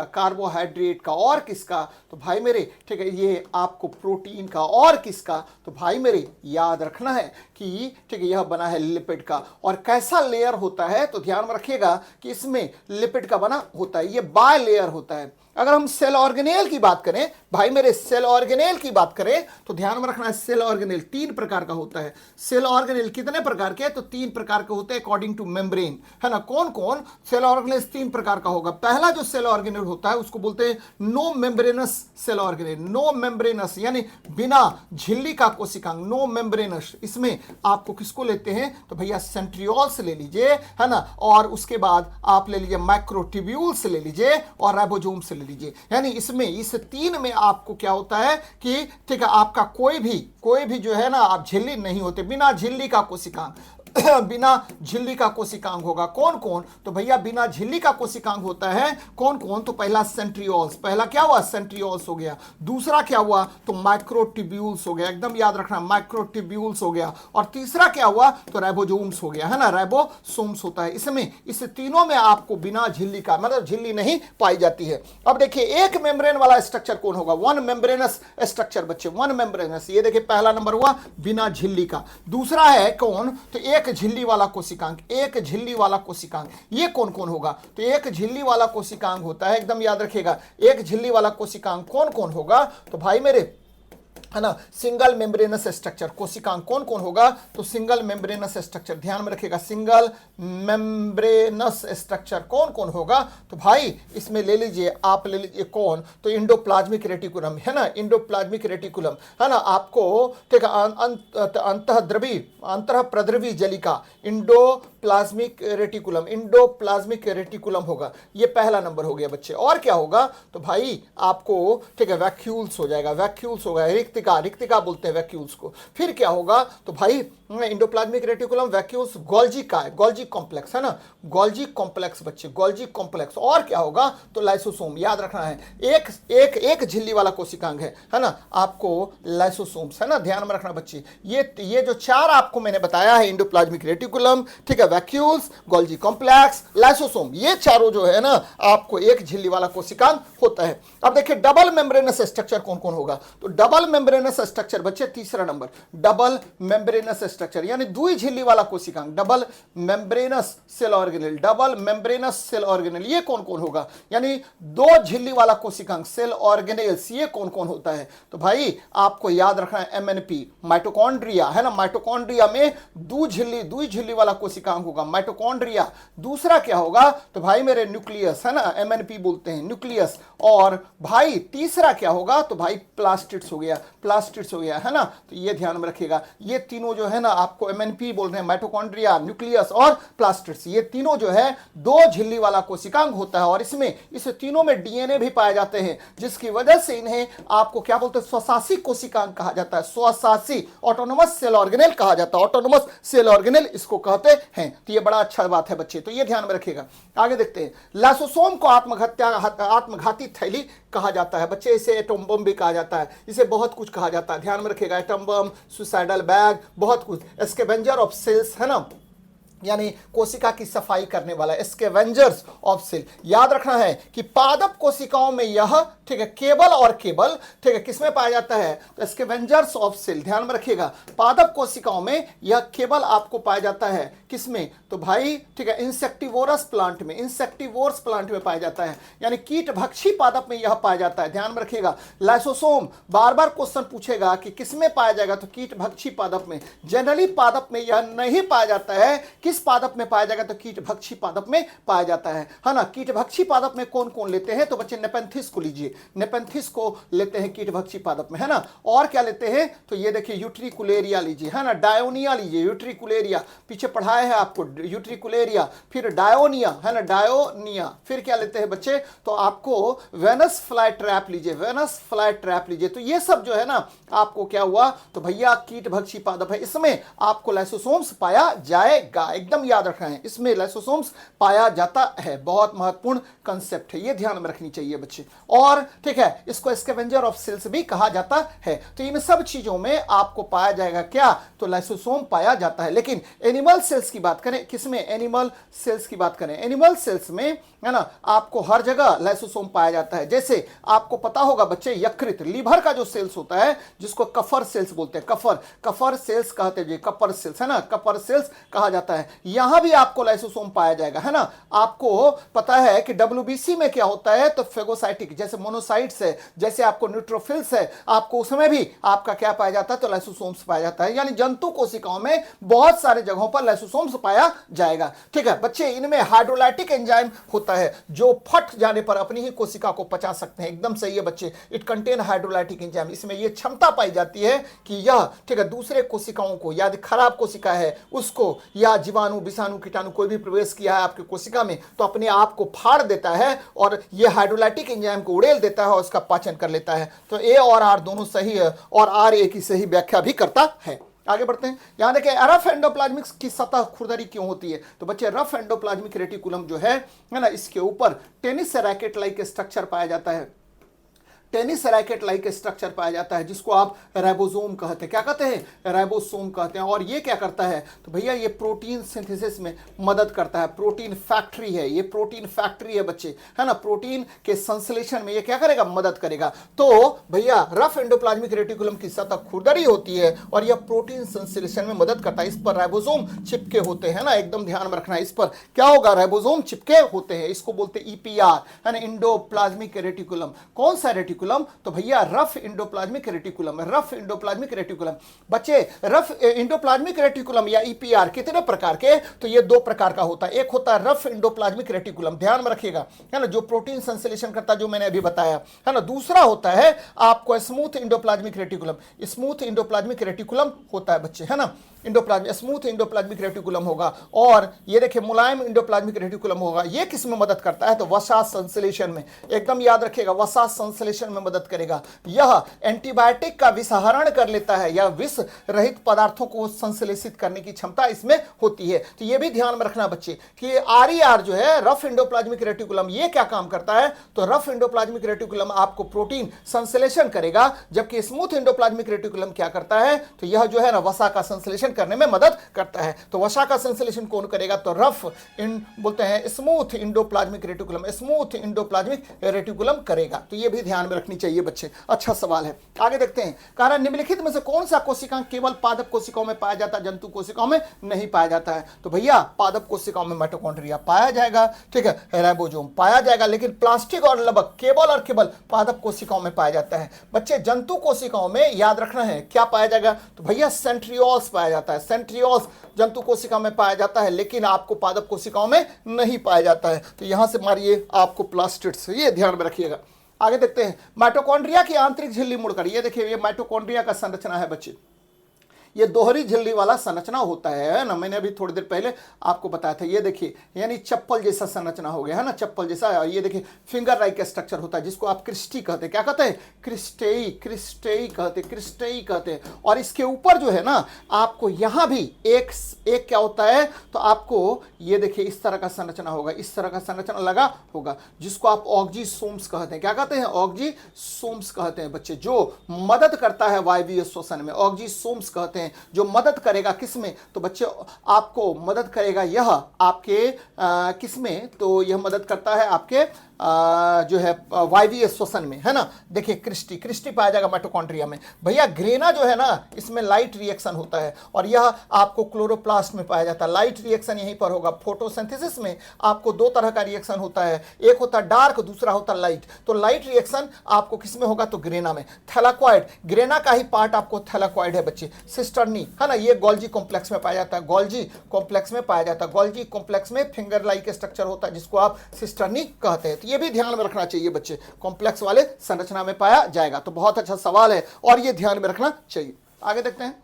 का और किसका? तो भाई मेरे ठीक है ये आपको प्रोटीन का और किसका? तो भाई मेरे याद रखना है कि ठीक है यह बना है लिपिड का। और कैसा लेयर होता है? तो ध्यान में रखिएगा कि इसमें लिपिड का बना होता है, ये बाय लेयर होता है। अगर हम सेल ऑर्गेनेल की बात करें भाई मेरे, सेल ऑर्गेनेल की बात करें तो ध्यान में रखना है सेल ऑर्गेनेल 3 प्रकार का होता है। सेल ऑर्गेनेल कितने प्रकार के? तो 3 प्रकार के होते हैं अकॉर्डिंग टू मेम्ब्रेन, है ना। कौन कौन? सेल ऑर्गेनेल 3 प्रकार का होगा। पहला जो सेल ऑर्गेनेल होता है उसको बोलते हैं no membranous cell organelle, no membranous यानी बिना झिल्ली का कोशिकांग, नो मेम्ब्रेनस। इसमें आपको किसको लेते हैं? तो भैया सेंट्रियोल्स ले लीजिए, है ना, और उसके बाद आप ले लीजिए माइक्रोट्यूब्यूल्स ले लीजिए और राइबोसोम्स ले लीजिए। यानी इसमें इस 3 में आपको क्या होता है कि ठीक है आपका कोई भी जो है ना आप झिल्ली नहीं होते, बिना झिल्ली का कोशिकांग बिना झिल्ली का कोशिकांग होगा। कौन कौन? तो भैया बिना झिल्ली का कोशिकांग होता है कौन कौन? तो पहला सेंट्रियोल्स, पहला क्या हुआ? सेंट्रियोल्स हो गया। दूसरा क्या हुआ? तो माइक्रोट्यूब्यूल्स हो गया, एकदम याद रखना माइक्रोट्यूब्यूल्स हो गया। और तीसरा क्या हुआ? तो राइबोसोम्स हो गया, है ना, राइबोसोम्स होता है। इसमें इस तीनों में आपको बिना झिल्ली का मतलब झिल्ली नहीं पाई जाती है। अब देखिए एक मेम्ब्रेन वाला स्ट्रक्चर कौन होगा? वन मेम्ब्रेनस स्ट्रक्चर बच्चे, वन मेम्ब्रेनस। ये देखिए पहला नंबर हुआ बिना झिल्ली का। दूसरा है कौन? तो एक झिल्ली वाला कोशिकांग, एक झिल्ली वाला कोशिकांग। ये कौन कौन होगा? तो एक झिल्ली वाला कोशिकांग होता है, एकदम याद रखिएगा। एक झिल्ली वाला कोशिकांग कौन कौन होगा? तो भाई मेरे है ना सिंगल मेम्ब्रेनस स्ट्रक्चर कोशिकांग कौन कौन होगा? तो सिंगल मेम्ब्रेनस स्ट्रक्चर, ध्यान में रखिएगा, सिंगल मेम्ब्रेनस स्ट्रक्चर कौन कौन होगा? तो भाई इसमें ले लीजिए, आप ले लीजिए कौन? तो इंडोप्लाज्मिक रेटिकुलम, है ना, इंडोप्लाज्मिक रेटिकुलम, है ना। आपको ठीक है अंतः प्रद्रवी जलिका, इंडोप्लाज्मिक रेटिकुलम होगा। ये पहला नंबर हो गया बच्चे। और क्या होगा? तो भाई आपको ठीक है वैक्यूल्स हो जाएगा, वैक्यूल्स होगा, रिक्तिका बोलते हैं वैक्यूल्स को। फिर क्या होगा? तो भाई इंडोप्लाज्मिक रेटिकुलम, वैक्यूल्स, गोल्जी का है, गोल्जी कॉम्प्लेक्स, है ना, गोल्जी कॉम्प्लेक्स बच्चे, गोल्जी कॉम्प्लेक्स। और क्या होगा? तो लाइसोसोम, याद रखना है एक झिल्ली वाला कोशिकांग है ना, आपको लाइसोसोम्स, है ना, ध्यान में रखना बच्चे। ये जो 4 आपको मैंने बताया है, इंडोप्लाज्मिक रेटिकुलम, ठीक है, वैक्यूल्स, गोल्जी कॉम्प्लेक्स, लाइसोसोम, ये चारों जो है ना आपको एक झिल्ली वाला कोशिकांग होता है। अब देखिए डबल मेम्ब्रेनस स्ट्रक्चर कौन कौन होगा, तो डबल मेम्ब्रेनस स्ट्रक्चर बच्चे तीसरा नंबर, डबल मेम्ब्रेनस स्ट्रक्चर यानी दुई झिल्ली वाला कोशिकांग, double membranous cell organelle, double membranous cell organelle, ये कौन कौन होगा, यानी दो झिल्ली वाला कोशिकांग सेल ऑर्गेनेल्स, ये कौन कौन होता है, तो भाई आपको याद रखना है एमएनपी, माइटोकॉन्ड्रिया है ना, माइटोकॉन्ड्रिया में दुई झिल्ली वाला कोशिकांग होगा माइटोकॉन्ड्रिया। दूसरा क्या होगा, तो भाई मेरे न्यूक्लियस है ना, एमएनपी बोलते हैं न्यूक्लियस। और भाई तीसरा क्या होगा, तो भाई प्लास्टिड्स हो गया, प्लास्टिड्स हो गया है ना, तो ये ध्यान में रखिएगा। ये तीनों जो है ना आपको एमएनपी बोल रहे हैं, माइटोकॉन्ड्रिया, न्यूक्लियस और प्लास्टिड्स, ये तीनों जो है दो झिल्ली वाला कोशिकांग होता है। और इसमें इस तीनों में डीएनए भी पाए जाते हैं, जिसकी वजह से इन्हें आपको क्या बोलते हैं, स्वशासी कोशिकांग कहा जाता है, स्वशासी ऑटोनोमस सेल ऑर्गेनेल कहा जाता है, ऑटोनोमस सेल ऑर्गेनेल इसको कहते हैं। तो ये बड़ा अच्छा बात है बच्चे, तो ये ध्यान में रखिएगा। आगे देखते हैं, लाइसोसोम को आत्मघाती थैली कहा जाता है बच्चे, इसे एटम बम भी कहा जाता है, इसे बहुत कुछ कहा जाता है, ध्यान में रखिएगा, एटम बम, सुसाइडल बैग, बहुत कुछ, स्कैवेंजर ऑफ सेल्स है ना, यानी कोशिका की सफाई करने वाला, स्कैवेंजर्स ऑफ सेल। याद रखना है कि पादप कोशिकाओं में यह ठीक है केबल और केबल ठीक है किसमें पाया जाता है, तो स्कैवेंजर्स ऑफ सेल, ध्यान में रखिएगा, पादप कोशिकाओं में यह केबल आपको पाया जाता है, किसमें, तो भाई ठीक है इंसेक्टिवोरस प्लांट में, इंसेक्टिवोरस प्लांट में पाया जाता है, यानी कीटभक्षी पादप में यह पाया जाता है, ध्यान में रखिएगा। लाइसोसोम बार बार क्वेश्चन पूछेगा कि किसमें पाया जाएगा, तो कीटभक्षी पादप में, जनरली पादप में यह नहीं पाया जाता है, किस पादप में पाया जाएगा, तो कीटभक्षी पादप में पाया जाता है ना। कीटभक्षी पादप में कौन कौन लेते हैं, तो बच्चे नेपेंथिस को लीजिए, नेपेंथिस को लेते हैं कीटभक्षी पादप में है ना। और क्या लेते हैं, तो ये देखिए यूट्रिकुलेरिया लीजिए है ना, डायोनिया लीजिए, यूट्रिकुलेरिया पीछे पढ़ाया है आपको, यूट्रिकुलेरिया, फिर डायोनिया है ना, डायोनिया, फिर क्या लेते हैं बच्चे, तो आपको वेनस फ्लाई ट्रैप लीजिए, वेनस फ्लाई ट्रैप लीजिए। तो ये सब जो है ना आपको क्या हुआ, तो भैया कीटभक्षी पादप है, इसमें आपको लाइसोसोम्स पाया जाएगा, एकदम याद रखना है, इसमें लाइसोसोम्स पाया जाता है, बहुत महत्वपूर्ण कंसेप्ट है, ये ध्यान में रखनी चाहिए बच्चे। और ठीक है इसको स्कैवेंजर ऑफ सेल्स भी कहा जाता है। तो इन सब चीजों में आपको पाया जाएगा क्या, तो लाइसोसोम पाया जाता है। लेकिन एनिमल सेल्स की बात करें, किसमें, एनिमल सेल्स की बात करें, एनिमल सेल्स में है ना आपको हर जगह लाइसोसोम पाया जाता है। जैसे आपको पता होगा बच्चे, यकृत, लीवर का जो सेल्स होता है जिसको कफर सेल्स बोलते हैं, कफर सेल्स कहते हैं, कपर सेल्स है ना, कपर सेल्स कहा जाता है, यहां भी आपको लाइसोसोम पाया जाएगा है ना। आपको पता है कि डब्ल्यूबीसी में क्या होता है, तो फेगोसाइटिक, जैसे मोनोसाइट्स है, जैसे आपको न्यूट्रोफिल्स है, आपको उसमें भी आपका क्या पाया जाता है, तो लाइसोसोम्स पाया जाता है। यानी जंतु कोशिकाओं में बहुत सारे जगहों पर लाइसोसोम्स पाया जाएगा। ठीक है बच्चे, इनमें हाइड्रोलाइटिक एंजाइम होता है जो फट जाने पर अपनी ही कोशिका को पचा सकते हैं, एकदम सही है बच्चे, इट कंटेन हाइड्रोलाइटिक एंजाइम, इसमें यह क्षमता पाई जाती है कि यह ठीक है दूसरे कोशिकाओं को, यदि खराब कोशिका है उसको, या जीवाणु विषाणु कीटाणु कोई भी प्रवेश किया है आपकी कोशिका में, तो अपने आप को फाड़ देता है और यह हाइड्रोलाइटिक एंजाइम को उड़ेल देता है और उसका पाचन कर लेता है। तो ए और आर दोनों सही है और आर ए की सही व्याख्या भी करता है। आगे बढ़ते हैं, यहां देखिए रफ एंडोप्लाज्मिक की सतह खुरदरी क्यों होती है, तो बच्चे रफ एंडोप्लाज्मिक रेटिकुलम जो है ना, इसके ऊपर टेनिस रैकेट लाइक स्ट्रक्चर पाया जाता है, टेनिस रैकेट लाइक स्ट्रक्चर पाया जाता है, जिसको आप राइबोसोम कहते हैं, क्या कहते हैं, राइबोसोम कहते हैं। और ये क्या करता है, तो भैया ये प्रोटीन सिंथेसिस में मदद करता है, प्रोटीन फैक्ट्री है, ये प्रोटीन फैक्ट्री है बच्चे है ना, प्रोटीन के संश्लेषण में ये क्या करेगा, मदद करेगा। तो भैया रफ एंडोप्लाज्मिक रेटिकुलम की सतह खुरदरी होती है और यह प्रोटीन संश्लेषण में मदद करता है, इस पर राइबोसोम चिपके होते हैं ना, एकदम ध्यान में रखना है, इस पर क्या होगा, राइबोसोम चिपके होते हैं, इसको बोलते हैं ईपीआर है ना, इंडोप्लाज्मिक रेटिकुलम। कौन सा रेटिकुलम, तो भैया rough endoplasmic reticulum, rough endoplasmic reticulum. बच्चे रफ इंडोप्लाज्मिक रेटिकुलम या ईपीआर कितने प्रकार के, तो ये दो प्रकार का होता है, एक होता है रफ इंडोप्लाज्मिक रेटिकुलम, ध्यान में रखिएगा है ना, जो प्रोटीन संश्लेषण करता है, जो मैंने अभी बताया है ना। दूसरा होता है आपको smooth endoplasmic reticulum, smooth endoplasmic reticulum होता है बच्चे है ना, स्मूथ इंडोप्लाज्मिक रेटिकुलम होगा। और ये देखिए मुलायम इंडोप्लाज्मिक रेटिकुलम होगा। ये किस में मदद करता है, तो वसा संश्लेषण में, एकदम याद रखिएगा, वसा संश्लेषण संश्लेषण में मदद करेगा। यह एंटीबायोटिक का विषहरण कर लेता है, या विष रहित पदार्थों को संश्लेषित करने की क्षमता इसमें होती है। तो यह भी ध्यान में रखना बच्चे कि आरईआर जो है, रफ एंडोप्लाज्मिक रेटिकुलम, ये क्या काम करता है, तो रफ एंडोप्लाज्मिक रेटिकुलम आपको प्रोटीन संश्लेषण करेगा, जबकि स्मूथ एंडोप्लाज्मिक रेटिकुलम क्या करता है, तो यह जो है ना वसा का संश्लेषण करने में मदद करता है। तो वसा का संश्लेषण कौन करेगा, तो रफ बोलते हैं smooth endoplasmic reticulum, smooth endoplasmic reticulum करेगा। तो यह भी ध्यान में रखनी चाहिए बच्चे। अच्छा सवाल है, आगे देखते हैं। कारण निम्नलिखित में से कौन सा कोशिकांग केवल पादप कोशिकाओं में पाया जाता है, जंतु कोशिकाओं में नहीं पाया जाता है, तो भैया पादप कोशिकाओं में माइटोकॉन्ड्रिया पाया जाएगा, ठीक है, राइबोसोम पाया जाएगा, लेकिन प्लास्टिक और लबक केवल और केवल पादप कोशिकाओं में पाया जाता है। बच्चे जंतु कोशिकाओं में याद रखना है क्या पाया जाएगा, तो भैया सेंट्रियोल्स पाया जाता है। सेंट्रियोल्स जंतु कोशिका में पाया जाता है, लेकिन आपको पादप कोशिकाओं में नहीं पाया जाता है। तो यहां से मारिए आपको प्लास्टिड्स, ये ध्यान में रखिएगा। आगे देखते हैं, माइटोकॉन्ड्रिया की आंतरिक झिल्ली मुड़कर, ये देखिए ये माइटोकॉन्ड्रिया का संरचना है बच्चे, ये दोहरी झिल्ली वाला संरचना होता है ना, मैंने अभी थोड़ी देर पहले आपको बताया था। ये देखिए यानी चप्पल जैसा संरचना हो गया है ना, चप्पल जैसा। ये देखिए फिंगर लाइक स्ट्रक्चर होता है, जिसको आप क्रिस्टी कहते हैं। क्या कहते हैं, क्रिस्टेई, क्रिस्टेई कहते हैं, क्रिस्टेई कहते हैं। और इसके ऊपर जो है ना आपको यहाँ भी एक क्या होता है, तो आपको ये देखिए इस तरह का संरचना होगा, इस तरह का संरचना लगा होगा, जिसको आप ऑक्जीसोम्स कहते हैं। क्या कहते हैं, ऑक्जीसोम्स कहते हैं बच्चे, जो मदद करता है वायवीय श्वसन में। ऑक्जीसोम्स कहते हैं जो मदद करेगा किसमें, तो बच्चे आपको मदद करेगा यह आपके किसमें, तो यह मदद करता है आपके जो है वायवीय श्वसन में, है ना। देखिए क्रिस्टी, क्रिस्टी पाया जाएगा माइटोकॉन्ड्रिया में। भैया ग्रेना जो है ना, इसमें लाइट रिएक्शन होता है, और यह आपको क्लोरोप्लास्ट में पाया जाता है। लाइट रिएक्शन यहीं पर होगा। फोटोसिंथेसिस में आपको दो तरह का रिएक्शन होता है, एक होता है डार्क, दूसरा होता है लाइट। तो लाइट रिएक्शन आपको किसमें होगा, तो ग्रेना में। थैलाकॉइड, ग्रेना का ही पार्ट आपको थैलाकॉइड है बच्चे। सिस्टर्नी है ना, ये गोल्जी कॉम्प्लेक्स में पाया जाता है, गोल्जी कॉम्प्लेक्स में पाया जाता है। गोल्जी कॉम्प्लेक्स में फिंगर लाइक स्ट्रक्चर होता है, जिसको आप सिस्टर्नी कहते हैं। ये भी ध्यान में रखना चाहिए बच्चे, कॉम्प्लेक्स वाले संरचना में पाया जाएगा। तो बहुत अच्छा सवाल है और ये ध्यान में रखना चाहिए। आगे देखते हैं,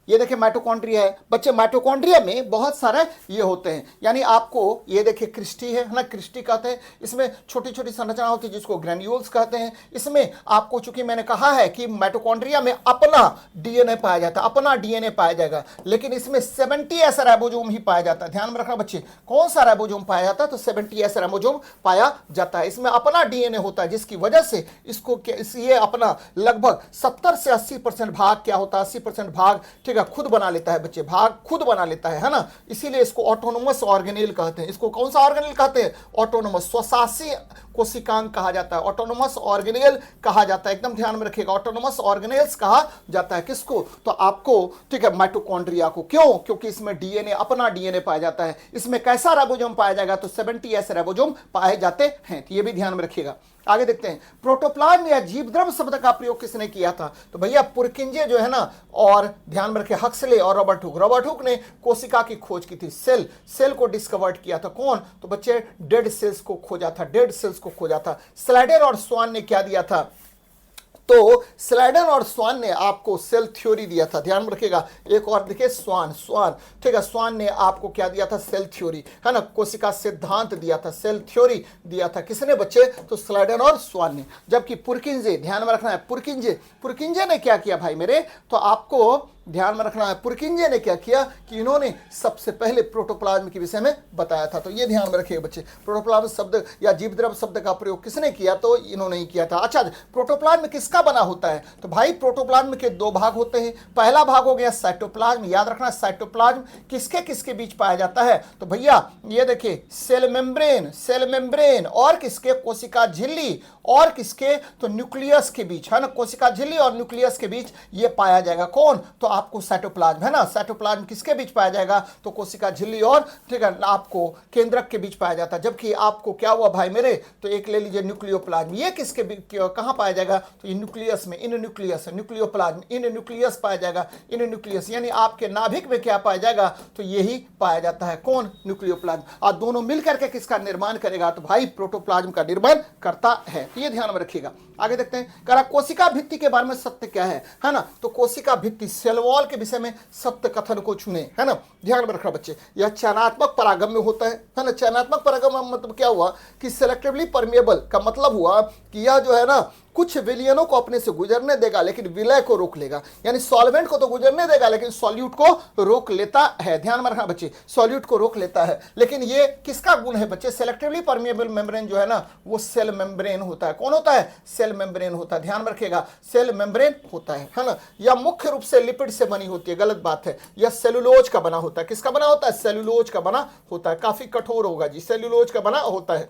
ये देखिए माइटोकॉन्ड्रिया है बच्चे। माइटोकॉन्ड्रिया में बहुत सारे ये होते हैं, यानी आपको ये देखिए क्रिस्टी है ना, क्रिस्टी कहते हैं। इसमें छोटी छोटी संरचना होती है जिसको ग्रेन्यूल्स कहते हैं। इसमें आपको चूंकि मैंने कहा है कि माइटोकॉन्ड्रिया में अपना डीएनए पाया जाता है, अपना डीएनए पाया जाएगा, लेकिन इसमें 70s राइबोसोम ही पाया जाता है। ध्यान में रखना बच्चे, कौन सा राइबोसोम पाया जाता है, तो 70s राइबोसोम पाया जाता है। इसमें अपना डीएनए होता है, जिसकी वजह से इसको ये अपना लगभग 70 से 80% भाग क्या होता है, 80% भाग ठीक है खुद बना लेता है बच्चे, भाग खुद बना लेता है ना। इसीलिए इसको ऑटोनोमस ऑर्गेनेल कहते हैं। इसको कौन सा ऑर्गेनेल कहते हैं, ऑटोनोमस, स्वशासी कोशिकांग कहा जाता है, ऑटोनोमस ऑर्गेनेल कहा जाता है। एकदम ध्यान में रखिएगा, ऑटोनोमस ऑर्गेनेल्स कहा जाता है किसको, तो आपको ठीक है माइटोकॉन्ड्रिया को। क्यों, क्योंकि इसमें डीएनए, अपना डीएनए पाया जाता है। इसमें कैसा राइबोसोम पाया जाएगा, तो 70s राइबोसोम पाए जाते हैं। तो ये भी ध्यान में रखिएगा। आगे देखते हैं, प्रोटोप्लाज्म या जीवद्रव्य शब्द का प्रयोग किसने किया था, तो भैया पुरकिंजे जो है ना, और ध्यान में रखिए हक्सले और रॉबर्ट हुक। रॉबर्ट हुक ने कोशिका की खोज की थी, सेल को डिस्कवर्ड किया था। कौन, तो बच्चे डेड सेल्स को खोजा था, डेड सेल्स को खोजा था। स्लाइडर और स्वान ने क्या दिया था, तो स्लाइडर और स्वान ने आपको सेल थ्योरी दिया था। ध्यान में रखिएगा, एक और देखिए स्वान ठीक है, स्वान ने आपको क्या दिया था, सेल थ्योरी है ना, कोशिका सिद्धांत दिया था, सेल थ्योरी दिया था। किसने बच्चे, तो स्लाइडर और स्वान ने। जबकि पुरकिंजे, ध्यान में रखना है, पुरकिंजे ने क्या किया भाई मेरे, तो आपको ध्यान में रखना है, पुरकिंजे ने क्या किया कि इन्होंने सबसे पहले प्रोटोप्लाज्म के विषय में बताया था। तो ये ध्यान में रखिए बच्चे, प्रोटोप्लाज्म शब्द या जीवद्रव्य शब्द का प्रयोग किसने किया, तो इन्होंने ही किया था। अच्छा, प्रोटोप्लाज्म किसका बना होता है, तो भाई प्रोटोप्लाज्म के दो भाग होते हैं। पहला भाग हो गया साइटोप्लाज्म, याद रखना साइटोप्लाज्म किसके किसके बीच पाया जाता है, तो भैया ये देखिए सेल मेम्ब्रेन और किसके, कोशिका झिल्ली और किसके, तो न्यूक्लियस के बीच है ना, कोशिका झिल्ली और न्यूक्लियस के बीच ये पाया जाएगा। कौन, तो आपको साइटोप्लाज्म है ना, साइटोप्लाज्म किसके बीच पाया जाएगा, तो कोशिका झिल्ली और ठीक है आपको केंद्रक के बीच पाया जाता है। जबकि आपको क्या हुआ भाई मेरे, तो एक ले लीजिए न्यूक्लियोप्लाज्म, ये किसके कहां पाया जाएगा, तो ये न्यूक्लियस में, इन न्यूक्लियस, न्यूक्लियोप्लाज्म इन न्यूक्लियस पाया जाएगा, इन न्यूक्लियस यानी आपके नाभिक में क्या पाया जाएगा, तो यही पाया जाता है। कौन, न्यूक्लियोप्लाज्म। और दोनों मिलकर के किसका निर्माण करेगा, तो भाई प्रोटोप्लाज्म का निर्माण करता है। ये ध्यान में रखिएगा। आगे देखते हैं, करा कोशिका भित्ति के बारे में सत्य क्या है ना, तो कोशिका भित्ति, सेल वॉल के विषय में सत्य कथन को चुने, है ना। ध्यान में रखना बच्चे, यह चयनात्मक परागम्य होता है ना। चयनात्मक परागम्य मतलब क्या हुआ कि सिलेक्टिवली परमेबल का मतलब हुआ कि यह जो है ना कुछ विलयनों को अपने से गुजरने देगा लेकिन विलय को रोक लेगा। यानी सॉल्वेंट को तो गुजरने देगा लेकिन सॉल्यूट को रोक लेता है। ध्यान में रखना बच्चे, सॉल्यूट को रोक लेता है। लेकिन ये किसका गुण है बच्चे? सेलेक्टिवली परमिएबल मेम्ब्रेन जो है ना वो सेल मेम्ब्रेन होता है। कौन होता है? सेल मेम्ब्रेन होता है। ध्यान में रखिएगा, सेल मेम्ब्रेन होता है ना। यह मुख्य रूप से लिपिड से बनी होती है, गलत बात है। यह सेलुलोज का बना होता है। किसका बना होता है? सेलुलोज का बना होता है। काफी कठोर होगा जी, सेलुलोज का बना होता है।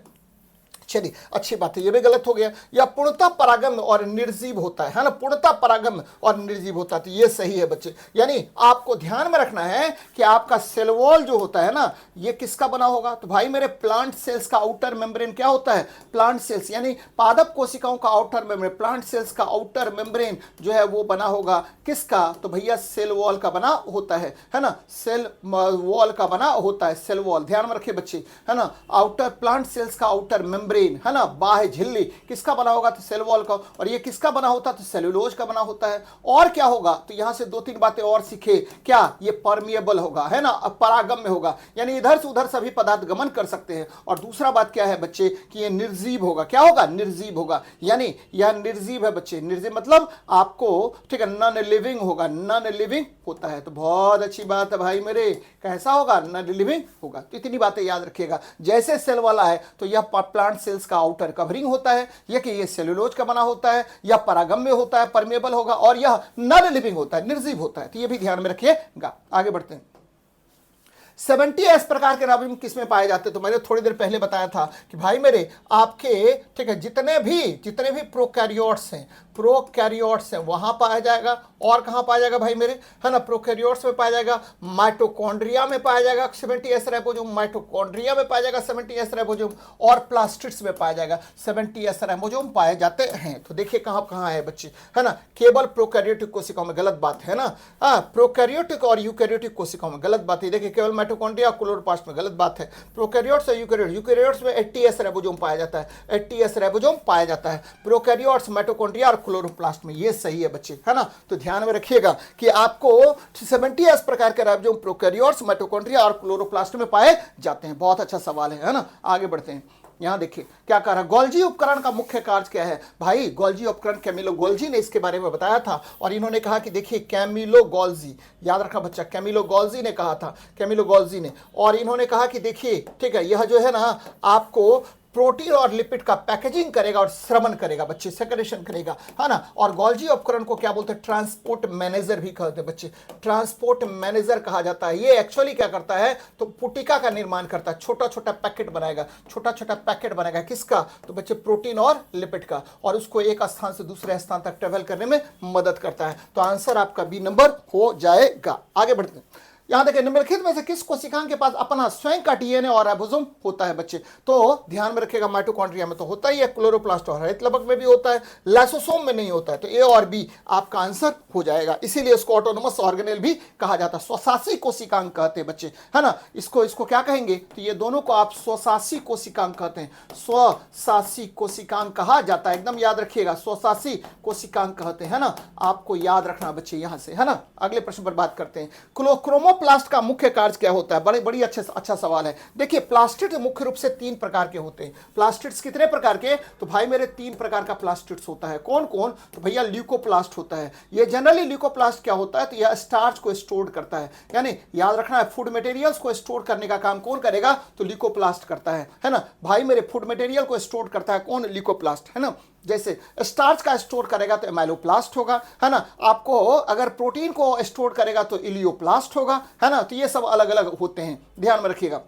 चलिए अच्छी बात है, ये भी गलत हो गया। या पूर्णता परागम्य और निर्जीव होता है ना, पूर्णता परागम्य और निर्जीव होता है, तो ये सही है बच्चे। यानी आपको ध्यान में रखना है कि आपका सेल वॉल जो होता है ना ये किसका बना होगा? तो भाई मेरे प्लांट सेल्स का आउटर मेम्ब्रेन क्या होता है? प्लांट सेल्स यानी पादप कोशिकाओं का आउटर मेम्ब्रेन, प्लांट सेल्स का आउटर मेम्ब्रेन जो है वो बना होगा किसका? तो भैया सेल वॉल का बना होता है ना, सेल वॉल का बना होता है, सेल वॉल। ध्यान में रखिए बच्चे, है ना। आउटर प्लांट सेल्स का आउटर मेम्ब्रेन है ना, बाह्य झिल्ली किसका बना होगा? तो सेल वॉल का। और ये किसका बना होता है? तो सेलुलोज का बना होता है। और क्या होगा? तो यहां से दो तीन बातें और सीखे। क्या? ये परमिएबल होगा, है ना, परागम्य होगा, यानी इधर से उधर सभी पदार्थ गमन कर सकते हैं। और दूसरा बात क्या है बच्चे कि ये निर्जीव होगा। क्या होगा? निर्जीव होगा, यानी यह निर्जीव है बच्चे। निर्जीव मतलब आपको, ठीक है, नॉन लिविंग होगा, नॉन लिविंग होता है। तो बहुत अच्छी बात है भाई मेरे, कैसा होगा? नॉन लिविंग होगा। तो इतनी बातें याद रखिएगा। जैसे सेल वाला है तो यह प्लांट सेल्स का आउटर कवरिंग होता है, या कि ये सेलुलोज का बना होता है, या परागम्य होता है, परमेबल होगा, और यह नॉन लिविंग होता है, निर्जीव होता है। तो ये भी ध्यान में रखिएगा। आगे बढ़ते हैं। 70 प्रकार के राइबोसोम किसमें पाए जाते हैं? तो मैंने थोड़ी देर पहले बताया था कि भाई मेरे आपके, ठीक है, जितने भी प्रोकैरियोट्स हैं, प्रोकैरियोट्स हैं वहां पाया जाएगा। और कहां पाया जाएगा भाई मेरे? है ना, प्रोकैरियोट्स में पाया जाएगा, माइटोकॉन्ड्रिया में पाया जाएगा 70s राइबोसोम, माइटोकॉन्ड्रिया में पाया जाएगा 70s राइबोसोम, और प्लास्टिड्स में पाया जाएगा 70s राइबोसोम पाए जाते हैं। तो देखिए कहां कहां है बच्चे, है ना। केवल प्रोकैरियोटिक कोशिकाओं में, गलत बात है ना। प्रोकैरियोटिक और यूकैरियोटिक कोशिकाओं में, गलत बात है। देखिए केवल माइटोकॉन्ड्रिया क्लोरोप्लास्ट में, गलत बात है। प्रोकैरियोट्स और यूकैरियोट्स में 80s राइबोसोम पाया जाता है, 80s राइबोसोम पाया जाता है। प्रोकैरियोट्स, माइटोकॉन्ड्रिया और क्लोरोप्लास्ट में, ये सही है बच्चे, है ना। तो ध्यान में रखिएगा कि आपको 70 प्रकार के राइबोसोम प्रोकैरियोट्स, माइटोकॉन्ड्रिया और क्लोरोप्लास्ट में पाए जाते हैं। बहुत अच्छा सवाल है ना। आगे बढ़ते हैं। यहां देखिए क्या कह रहा है, गोल्जी उपकरण का मुख्य कार्य क्या है? भाई गोल्जी उपकरण कैमिलो गोल्जी ने इसके बारे में बताया था, और इन्होंने कहा कि देखिए कैमिलो गोल्जी, याद रखा बच्चा, कैमिलो गोल्जी ने कहा था, कैमिलो गोल्जी ने। और इन्होंने कहा कि देखिए, ठीक है, यह जो है ना आपको प्रोटीन और लिपिड का पैकेजिंग करेगा और श्रवण करेगा बच्चे, सेक्रेशन करेगा, है ना। और गोल्जी उपकरण को क्या बोलते हैं? ट्रांसपोर्ट मैनेजर भी कहते हैं बच्चे, ट्रांसपोर्ट मैनेजर कहा जाता है। ये एक्चुअली क्या करता है? तो पुटिका का निर्माण करता है, छोटा छोटा पैकेट बनाएगा, छोटा छोटा पैकेट बनाएगा, किसका? तो बच्चे प्रोटीन और लिपिड का, और उसको एक स्थान से दूसरे स्थान तक ट्रेवल करने में मदद करता है। तो आंसर आपका बी नंबर हो जाएगा। आगे बढ़ते हैं। यहां देखिए निम्नलिखित में से किस कोशिकांग के पास अपना स्वयं का डीएनए और राइबोसोम होता है बच्चे? तो ध्यान में रखिएगा, माइटोकॉन्ड्रिया में तो होता ही है, क्लोरोप्लास्ट और हरित लवक में भी होता है, लाइसोसोम में नहीं होता है। तो ए और बी आपका आंसर हो जाएगा। इसीलिए इसको ऑटोनोमस ऑर्गेनेल भी कहा जाता है, स्वशासी कोशिकांग कहते हैं बच्चे, है ना। इसको क्या कहेंगे? तो ये दोनों को आप स्वशासी कोशिकांग कहते हैं, स्वशासी कोशिकांग कहा जाता है। एकदम याद रखिएगा, स्वशासी कोशिकांग कहते हैं ना, आपको याद रखना बच्चे यहां से, है ना। अगले प्रश्न पर बात करते हैं। क्रोमोप्लास्ट का मुख्य कार्य क्या होता है? बड़ी अच्छा सवाल है। देखिए प्लास्टिड मुख्य रूप से 3 प्रकार के होते हैं। प्लास्टिड्स कितने प्रकार के? तो भाई मेरे 3 प्रकार का प्लास्टिड्स होता है। कौन कौन? तो भैया ल्यूकोप्लास्ट होता है। ये जनरली ल्यूकोप्लास्ट क्या होता है? तो यह स्टार्च को स्टोर करता है, यानी याद रखना है फूड मटेरियल्स को स्टोर करने का काम कौन करेगा? तो ल्यूकोप्लास्ट करता है ना। भाई मेरे फूड मटेरियल को स्टोर करता है कौन? ल्यूकोप्लास्ट, है ना। जैसे स्टार्च का स्टोर करेगा तो एमाइलोप्लास्ट होगा, है ना। आपको अगर प्रोटीन को स्टोर करेगा तो इलियोप्लास्ट होगा, है ना। तो ये सब अलग अलग होते हैं, ध्यान में रखिएगा।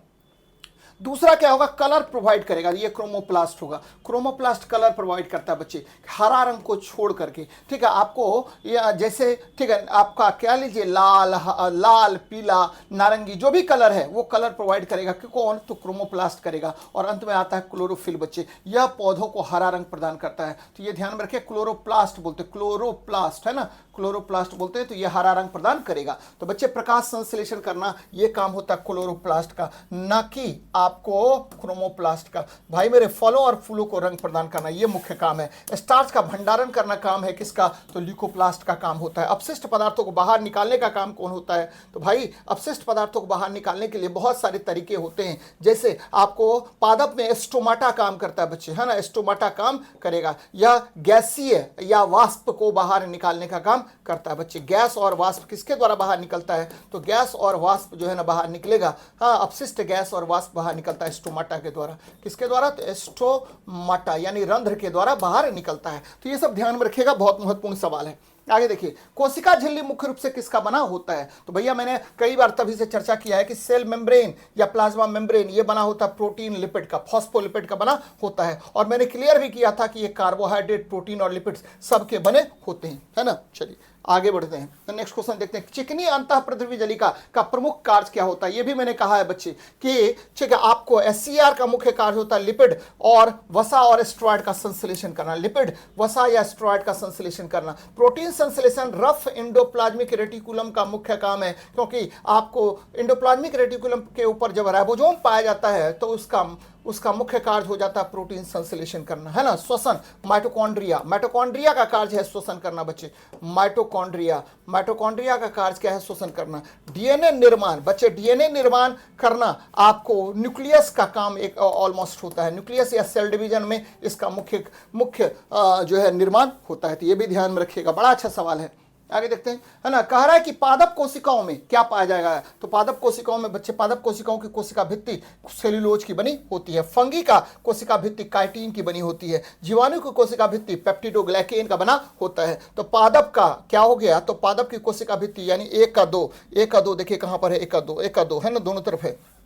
दूसरा क्या होगा? कलर प्रोवाइड करेगा, ये क्रोमोप्लास्ट होगा। क्रोमोप्लास्ट कलर प्रोवाइड करता है बच्चे, हरा रंग को छोड़ करके, ठीक है। आपको जैसे, ठीक है, आपका क्या लीजिए, लाल पीला नारंगी जो भी कलर है वो कलर प्रोवाइड करेगा कि कौन? तो क्रोमोप्लास्ट करेगा। और अंत में आता है क्लोरोफिल बच्चे, यह पौधों को हरा रंग प्रदान करता है। तो ये ध्यान में रखिए, क्लोरोप्लास्ट बोलते, क्लोरोप्लास्ट, है ना, क्लोरोप्लास्ट बोलते हैं। तो ये हरा रंग प्रदान करेगा। तो बच्चे प्रकाश संश्लेषण करना ये काम होता है क्लोरोप्लास्ट का, ना कि आपको क्रोमोप्लास्ट का, भाई मेरे फलों और फूलों को रंग प्रदान करना, ये मुख्य काम है। स्टार्च का भंडारण करना काम है किसका, तो ल्यूकोप्लास्ट का काम होता है। अपशिष्ट पदार्थों को बाहर निकालने का काम कौन होता है, तो भाई अपशिष्ट पदार्थों को बाहर निकालने के लिए बहुत सारे तरीके होते हैं। जैसे आपको पादप में स्टोमाटा काम करता है बच्चे, है ना, स्टोमाटा काम करेगा, या गैसीय या वाष्प को बाहर निकालने का काम करता है बच्चे। गैस और वाष्प किसके द्वारा बाहर निकलता है, तो गैस और वाष्प जो है ना बाहर निकलेगा, हाँ, अपशिष्ट गैस और वाष्प बाहर निकलता है स्टोमाटा के द्वारा। किसके द्वारा, तो स्टोमाटा यानी रंध्र के द्वारा बाहर निकलता है। तो ये सब ध्यान में रखिएगा, बहुत महत्वपूर्ण सवाल है। आगे देखिए, कोशिका झिल्ली मुख्य रूप से किसका बना होता है, तो भैया मैंने कई बार तभी से चर्चा किया है कि सेल मेम्ब्रेन या प्लाज्मा मेम्ब्रेन ये बना होता है प्रोटीन लिपिड का, फॉस्फोलिपिड का बना होता है। और मैंने क्लियर भी किया था कि ये कार्बोहाइड्रेट, प्रोटीन और लिपिड्स सबके बने होते हैं, है ना। चलिए आगे बढ़ते हैं, तो नेक्स्ट क्वेश्चन देखते हैं। चिकनी अंतःप्रद्रवी जलिका का प्रमुख कार्य क्या होता है, ये भी मैंने कहा है बच्चे कि ठीक है, आपको एससीआर का मुख्य कार्य होता है लिपिड और वसा और स्टेरॉइड का संश्लेषण करना, लिपिड, वसा या स्टेरॉइड का संश्लेषण करना। प्रोटीन संश्लेषण रफ एंडोप्लाज्मिक रेटिकुलम का मुख्य काम है, क्योंकि आपको एंडोप्लाज्मिक रेटिकुलम के ऊपर जब राइबोसोम पाया जाता है तो उसका मुख्य कार्य हो जाता है प्रोटीन संश्लेषण करना, है ना। श्वसन, माइटोकॉन्ड्रिया, माइटोकॉन्ड्रिया का कार्य है श्वसन करना बच्चे, माइटोकॉन्ड्रिया का कार्य क्या है, श्वसन करना। डीएनए निर्माण बच्चे, डीएनए निर्माण करना आपको न्यूक्लियस का काम एक ऑलमोस्ट होता है, न्यूक्लियस या सेल डिवीजन में इसका मुख्य जो है निर्माण होता है। तो ये भी ध्यान में रखिएगा, बड़ा अच्छा सवाल है। आगे देखते हैं, है ना। कह रहा है कि पादप कोशिकाओं में क्या पाया जाएगा, तो पादप कोशिकाओं में बच्चे, पादप कोशिकाओं की कोशिका भित्ति सेल्यूलोज की बनी होती है। फंगी का कोशिका भित्ति काइटिन की बनी होती है। जीवाणु की कोशिका भित्ति पेप्टिडोग्लाइकेन का बना होता है। तो पादप का क्या हो गया, तो पादप की कोशिका भित्ति यानी 1 का 2 देखिए कहां पर है, 1 का 2 है ना, दोनों तरफ है।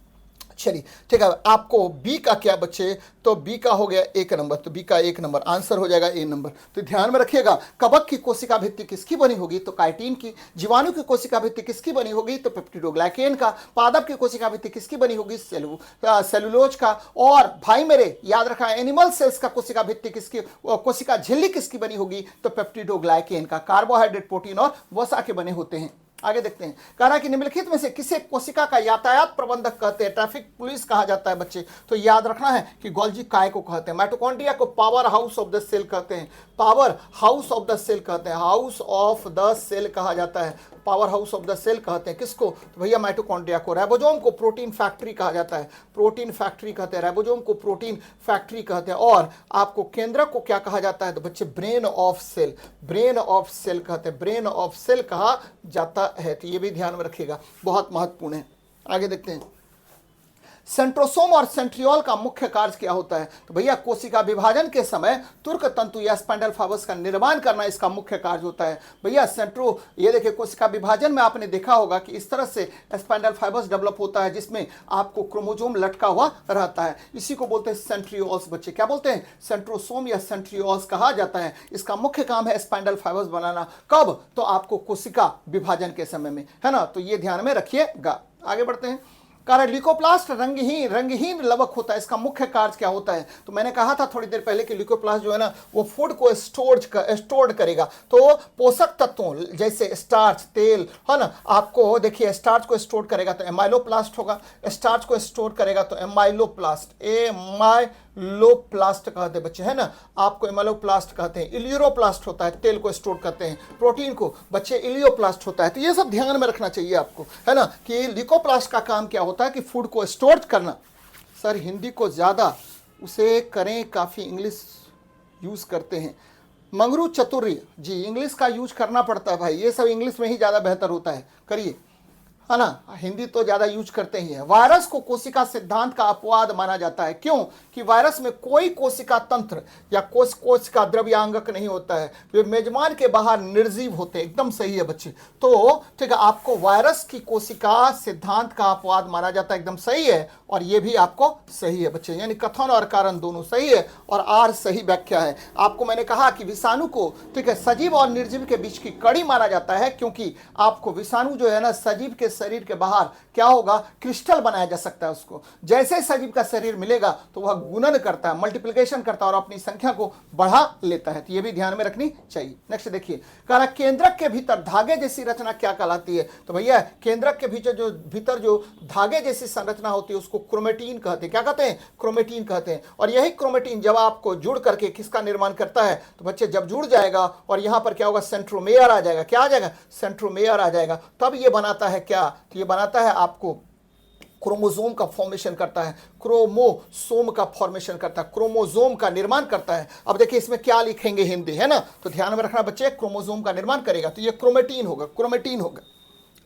चलिए ठीक है, आपको बी का क्या बच्चे, तो बी का हो गया 1 नंबर, तो बी का 1 नंबर आंसर हो जाएगा ए नंबर। तो ध्यान में रखिएगा, कवक की कोशिका भित्ति किसकी बनी होगी, तो काइटिन की। जीवाणु की कोशिका भित्ति किसकी बनी होगी, तो पेप्टिडोग्लाइकेन का। पादप की कोशिका भित्ति किसकी बनी होगी, सेलुलोज का। और भाई मेरे याद रखा, एनिमल सेल्स का कोशिका भित्ति किसकी, कोशिका झिल्ली किसकी बनी होगी, तो पेप्टिडोग्लाइकेन का। कार्बोहाइड्रेट, प्रोटीन और वसा के बने होते हैं। आगे देखते हैं, कह रहा है कि निम्नलिखित में से किसे कोशिका का यातायात प्रबंधक कहते हैं, ट्रैफिक पुलिस कहा जाता है बच्चे। तो याद रखना है कि गोल्जी काय को कहते हैं। माइटोकॉन्ड्रिया को power house of the cell कहते हैं, power house of the cell कहते हैं, हाउस ऑफ द सेल कहा जाता है, power house of the cell कहते हैं किसको, तो भैया माइटोकॉन्ड्रिया को। राइबोसोम को प्रोटीन फैक्ट्री कहा जाता है, प्रोटीन फैक्ट्री कहते हैं, राइबोसोम को प्रोटीन फैक्ट्री कहते हैं। और आपको केंद्रक को क्या कहा जाता है, तो बच्चे brain of cell, brain of cell कहते हैं, ब्रेन ऑफ सेल कहा जाता है। तो ये भी ध्यान में रखिएगा, बहुत महत्वपूर्ण है। आगे देखते हैं, सेंट्रोसोम और सेंट्रियोल का मुख्य कार्य क्या होता है, तो भैया कोशिका विभाजन के समय तुर्क तंतु या स्पाइंडल फाइबर्स का निर्माण करना इसका मुख्य कार्य होता है। भैया ये देखिए, कोशिका विभाजन में आपने देखा होगा कि इस तरह से स्पाइंडल फाइबर्स डेवलप होता है जिसमें आपको क्रोमोसोम लटका हुआ रहता है, इसी को बोलते हैं सेंट्रियोल्स बच्चे। क्या बोलते हैं, सेंट्रोसोम या सेंट्रियोल्स कहा जाता है। इसका मुख्य काम है स्पाइंडल फाइबर्स बनाना, कब, तो आपको कोशिका विभाजन के समय में, है ना। तो ये ध्यान में रखिएगा। आगे बढ़ते हैं, कारण ल्यूकोप्लास्ट रंगहीन लवक होता है, इसका मुख्य कार्य क्या होता है, तो मैंने कहा था थोड़ी देर पहले कि ल्यूकोप्लास्ट जो है ना वो फूड को स्टोर करेगा। तो पोषक तत्वों जैसे स्टार्च, तेल, है ना, आपको देखिए स्टार्च को स्टोर करेगा तो एमाइलोप्लास्ट होगा, स्टार्च को स्टोर करेगा तो एमाइलोप्लास्ट, एमाइलोप्लास्ट कहते हैं बच्चे, है ना, आपको एमाइलोप्लास्ट कहते हैं। इलियोप्लास्ट होता है, तेल को स्टोर करते हैं, प्रोटीन को बच्चे इलियोप्लास्ट होता है। तो ये सब ध्यान में रखना चाहिए आपको, है ना, कि ल्यूकोप्लास्ट का काम क्या होता है कि फूड को स्टोर करना। सर हिंदी को ज़्यादा उसे करें, काफ़ी इंग्लिश यूज़ करते हैं। मंगरू चतुर्य जी, इंग्लिश का यूज करना पड़ता है भाई, ये सब इंग्लिश में ही ज़्यादा बेहतर होता है, करिए, है ना, हिंदी तो ज़्यादा यूज करते ही है। वायरस को कोशिका सिद्धांत का अपवाद माना जाता है, क्यों, कि वायरस में कोई कोशिका तंत्र या कोशिका द्रव्यांगक नहीं होता है, वे मेजबान के बाहर निर्जीव होते हैं। एकदम सही है बच्चे। तो ठीक है, आपको वायरस की कोशिका सिद्धांत का अपवाद माना जाता है, एकदम सही है, और ये भी आपको सही है बच्चे, यानी कथन और कारण दोनों सही है और आर सही व्याख्या है। आपको मैंने कहा कि विषाणु को ठीक है सजीव और निर्जीव के बीच की कड़ी माना जाता है, क्योंकि आपको विषाणु जो है ना सजीव के शरीर के बाहर क्या होगा, क्रिस्टल बनाया जा सकता है उसको। जैसे सजीव का शरीर मिलेगा तो वह गुणन करता है, मल्टीप्लिकेशन करता है और अपनी संख्या को बढ़ा लेता है। तो ये भी ध्यान में रखनी चाहिए। नेक्स्ट देखिए, कह रहा केंद्रक के भीतर धागे जैसी रचना क्या कहलाती है? तो भैया केंद्रक के भीतर जो धागे जैसी संरचना होती है उसको क्रोमेटिन कहते हैं। क्या कहते हैं? क्रोमेटिन कहते हैं। और यही क्रोमेटिन जब आपको जुड़ करके किसका निर्माण करता है? तो बच्चे जब जुड़ जाएगा और यहां पर क्या होगा, सेंट्रोमेयर आ जाएगा। क्या आ जाएगा? सेंट्रोमेयर आ जाएगा। तब ये बनाता है क्या? तो ये बनाता है आपको क्रोमोसोम का फॉर्मेशन करता है, क्रोमोसोम का फॉर्मेशन करता है, क्रोमोसोम का निर्माण करता है। अब देखिए इसमें क्या लिखेंगे हिंदी, है ना, तो ध्यान में रखना बच्चे, क्रोमोसोम का निर्माण करेगा तो ये क्रोमेटिन होगा, क्रोमेटिन होगा।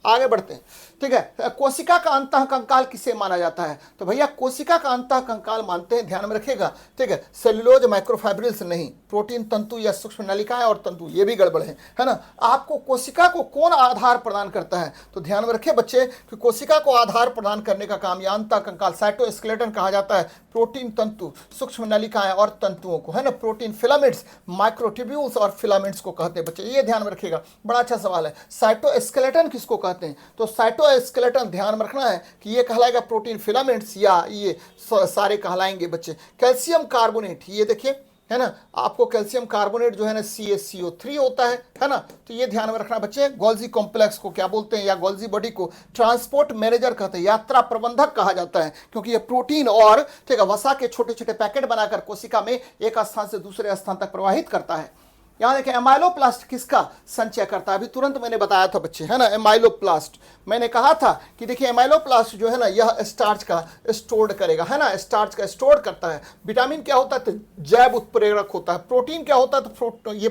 आगे बढ़ते हैं, ठीक है। कोशिका का अंतः कंकाल किसे माना जाता है? तो भैया कोशिका का अंतः कंकाल मानते हैं, ध्यान में रखिएगा, ठीक है, सेल्यूलोज माइक्रोफाइब्रिल्स नहीं, प्रोटीन तंतु या सूक्ष्म नलिकाएं और तंतु, ये भी गड़बड़ है ना। आपको कोशिका को कौन आधार प्रदान करता है? तो ध्यान में रखिए बच्चे कि कोशिका को आधार प्रदान करने का काम या अंतः कंकाल, साइटोस्केलेटन कहा जाता है, प्रोटीन तंतु, सूक्ष्म नलिकाएं और तंतुओं को, है ना, प्रोटीन फिलामेंट्स, माइक्रोट्यूब्यूल्स और फिलामेंट्स को कहते हैं बच्चे। ये ध्यान में रखिएगा, बड़ा अच्छा सवाल है। साइटोस्केलेटन किसको कहते हैं? तो साइटोस्केलेटन ध्यान में रखना है कि ये कहलाएगा प्रोटीन फिलामेंट्स या ये सारे कहलाएंगे बच्चे। कैल्शियम कार्बोनेट, ये देखिए, है ना, आपको कैल्शियम कार्बोनेट जो है ना CaCO3 होता है ना। तो ये ध्यान में रखना बच्चे। गोल्जी कॉम्प्लेक्स को क्या बोलते हैं, या गोल्जी बॉडी को ट्रांसपोर्ट मैनेजर कहते हैं, यात्रा प्रबंधक कहा जाता है, क्योंकि ये प्रोटीन और, ठीक है, वसा के छोटे छोटे पैकेट बनाकर कोशिका में एक स्थान से दूसरे स्थान तक प्रवाहित करता है। यहां देखें, एमाइलोप्लास्ट किसका संचय करता है? अभी तुरंत मैंने बताया था बच्चे, है ना, एमाइलोप्लास्ट। मैंने कहा था कि देखिए एमाइलोप्लास्ट जो है ना यह स्टार्च का स्टोर करेगा, है ना, स्टार्च का स्टोर करता है। विटामिन क्या होता है? तो जैव उत्प्रेरक होता है। प्रोटीन क्या होता है? तो ये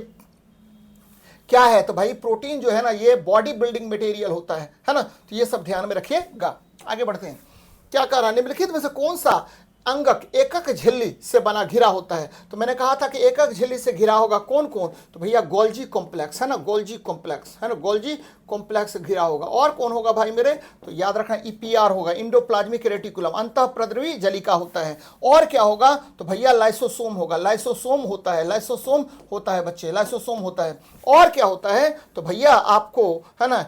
क्या है? तो भाई प्रोटीन जो है ना ये बॉडी बिल्डिंग मटेरियल होता है ना। तो ये सब ध्यान में रखिएगा। आगे बढ़ते हैं, क्या कह रहा है, निम्नलिखित में से कौन सा अंगक एकक झिल्ली से बना घिरा होता है? तो मैंने कहा था कि एकक झिल्ली से घिरा होगा कौन कौन? तो भैया गोल्जी कॉम्प्लेक्स, है ना, गोल्जी कॉम्प्लेक्स, है ना, गोल्जी कॉम्प्लेक्स घिरा होगा। और कौन होगा भाई मेरे? तो याद रखना EPR होगा, इंडोप्लाज्मिक रेटिकुलम, अंतःप्रद्रवी जलिका होता है। और क्या होगा? तो भैया लाइसोसोम होगा, लाइसोसोम होता है, लाइसोसोम होता है बच्चे, लाइसोसोम होता है। और क्या होता है? तो भैया आपको, है ना,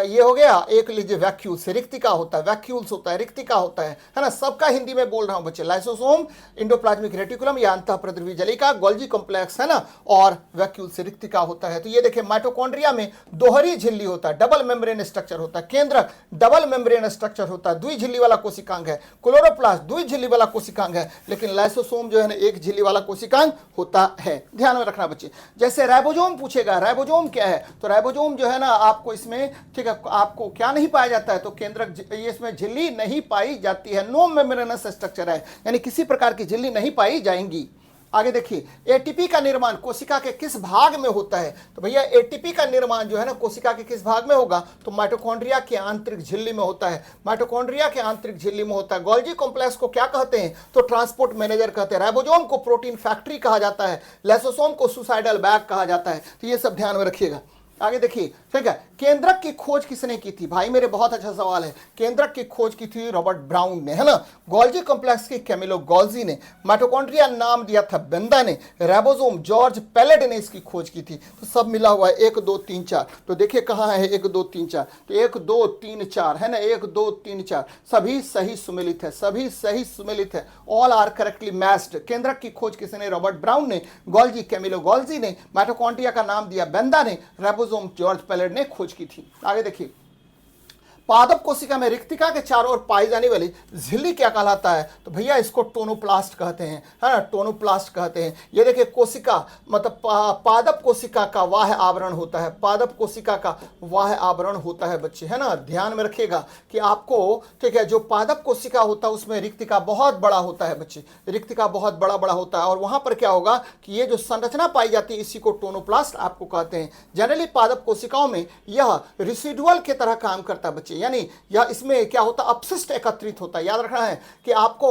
ये हो गया, एक लीजिए वैक्यूल्स, रिक्तिका होता है, वैक्यूल्स होता है, रिक्तिका होता है ना, सबका हिंदी में बोल रहा हूं बच्चे। लाइसोसोम, इंडोप्लाज्मिक रेटिकुलम या अंतःप्रद्रवी जलिका, गोल्जी कॉम्प्लेक्स, है ना, और वैक्यूल्स, रिक्तिका होता है। तो ये देखिए माइटोकॉन्ड्रिया में दोहरी झिल्ली होता है, डबल मेम्ब्रेन स्ट्रक्चर होता है। केंद्रक डबल मेम्ब्रेन स्ट्रक्चर होता है, द्वि झिल्ली वाला कोशिकांग है। क्लोरोप्लास्ट द्वि झिल्ली वाला कोशिकांग है, लेकिन लाइसोसोम जो है ना एक झिल्ली वाला कोशिकांग होता है। ध्यान में रखना बच्चे। जैसे राइबोसोम पूछेगा, राइबोसोम क्या है? तो राइबोसोम जो है ना आपको इसमें, ठीक है, आपको क्या नहीं पाया जाता है? तो केंद्रक, ये इसमें झिल्ली नहीं पाई जाती है, नो मेम्ब्रेनस स्ट्रक्चर है, यानी किसी प्रकार की झिल्ली नहीं पाई जाएंगी। आगे देखिए, एटीपी का निर्माण कोशिका के किस भाग में होता है? तो भैया एटीपी का निर्माण जो है ना कोशिका के किस भाग में होगा? तो माइटोकॉन्ड्रिया के आंतरिक झिल्ली में होता है, माइटोकॉन्ड्रिया के आंतरिक झिल्ली में होता है। गोल्जी कॉम्प्लेक्स को क्या कहते हैं? तो ट्रांसपोर्ट मैनेजर कहते हैं। राइबोसोम को प्रोटीन फैक्ट्री कहा जाता है, लाइसोसोम को सुसाइडल बैग कहा जाता है। तो ये सब ध्यान में रखिएगा। आगे देखिए, ठीक है, केंद्रक की खोज किसने की थी? भाई मेरे बहुत अच्छा सवाल है। केंद्रक की खोज की थी रॉबर्ट ब्राउन ने, है ना। गोल्जी कॉम्प्लेक्स की कैमिलो गोल्जी ने, माइटोकॉन्ड्रिया नाम दिया था बेंदा ने, राइबोसोम जॉर्ज पैलेट ने इसकी खोज की थी। तो सब मिला हुआ है 1 2 3 4। तो देखिए कहाँ है 1 2 3 4? तो 1 2 3 4 है ना, 1 2 3 4 सभी सही सुमेलित है, सभी सही सुमेलित है, ऑल आर करेक्टली मैच्ड। केंद्रक की खोज किसने? रॉबर्ट ब्राउन ने, गोल्जी कैमिलो गोल्जी ने, माइटोकॉन्ड्रिया का नाम दिया बेंदा ने, राइबोसोम जॉर्ज पैलेट ने खोज की थी। आगे देखिए, पादप कोशिका में रिक्तिका के चारों ओर पाई जाने वाली झिल्ली क्या कहलाता है? तो भैया इसको टोनोप्लास्ट कहते हैं, है ना, टोनोप्लास्ट कहते हैं। ये देखिए कोशिका मतलब पादप कोशिका का वाह्य आवरण होता है, पादप कोशिका का वाह्य आवरण होता है बच्चे, है ना। ध्यान में रखिएगा कि आपको, ठीक है, जो पादप कोशिका होता है उसमें रिक्तिका बहुत बड़ा होता है बच्चे, रिक्तिका बहुत बड़ा बड़ा होता है। और वहां पर क्या होगा कि ये जो संरचना पाई जाती है इसी को टोनोप्लास्ट आपको कहते हैं। जनरली पादप कोशिकाओं में यह रिसिडुअल की तरह काम करता है बच्चे, यानी यह इसमें क्या होता है? अपशिष्ट एकत्रित होता है। याद रखना है कि आपको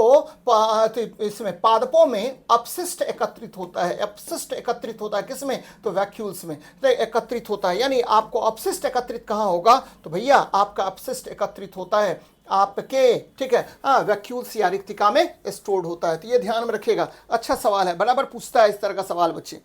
इसमें पादपों में अपशिष्ट एकत्रित होता है, अपशिष्ट एकत्रित होता है किसमें? तो वैक्यूल्स में एकत्रित होता है। यानी आपको अपशिष्ट एकत्रित कहां होगा? तो भैया आपका अपशिष्ट एकत्रित होता है आपके, ठीक है, वैक्यूल्स या रिक्तिका में स्टोर्ड होता है। तो ये ध्यान में रखिएगा। अच्छा सवाल है, बराबर पूछता है इस तरह का सवाल बच्चे।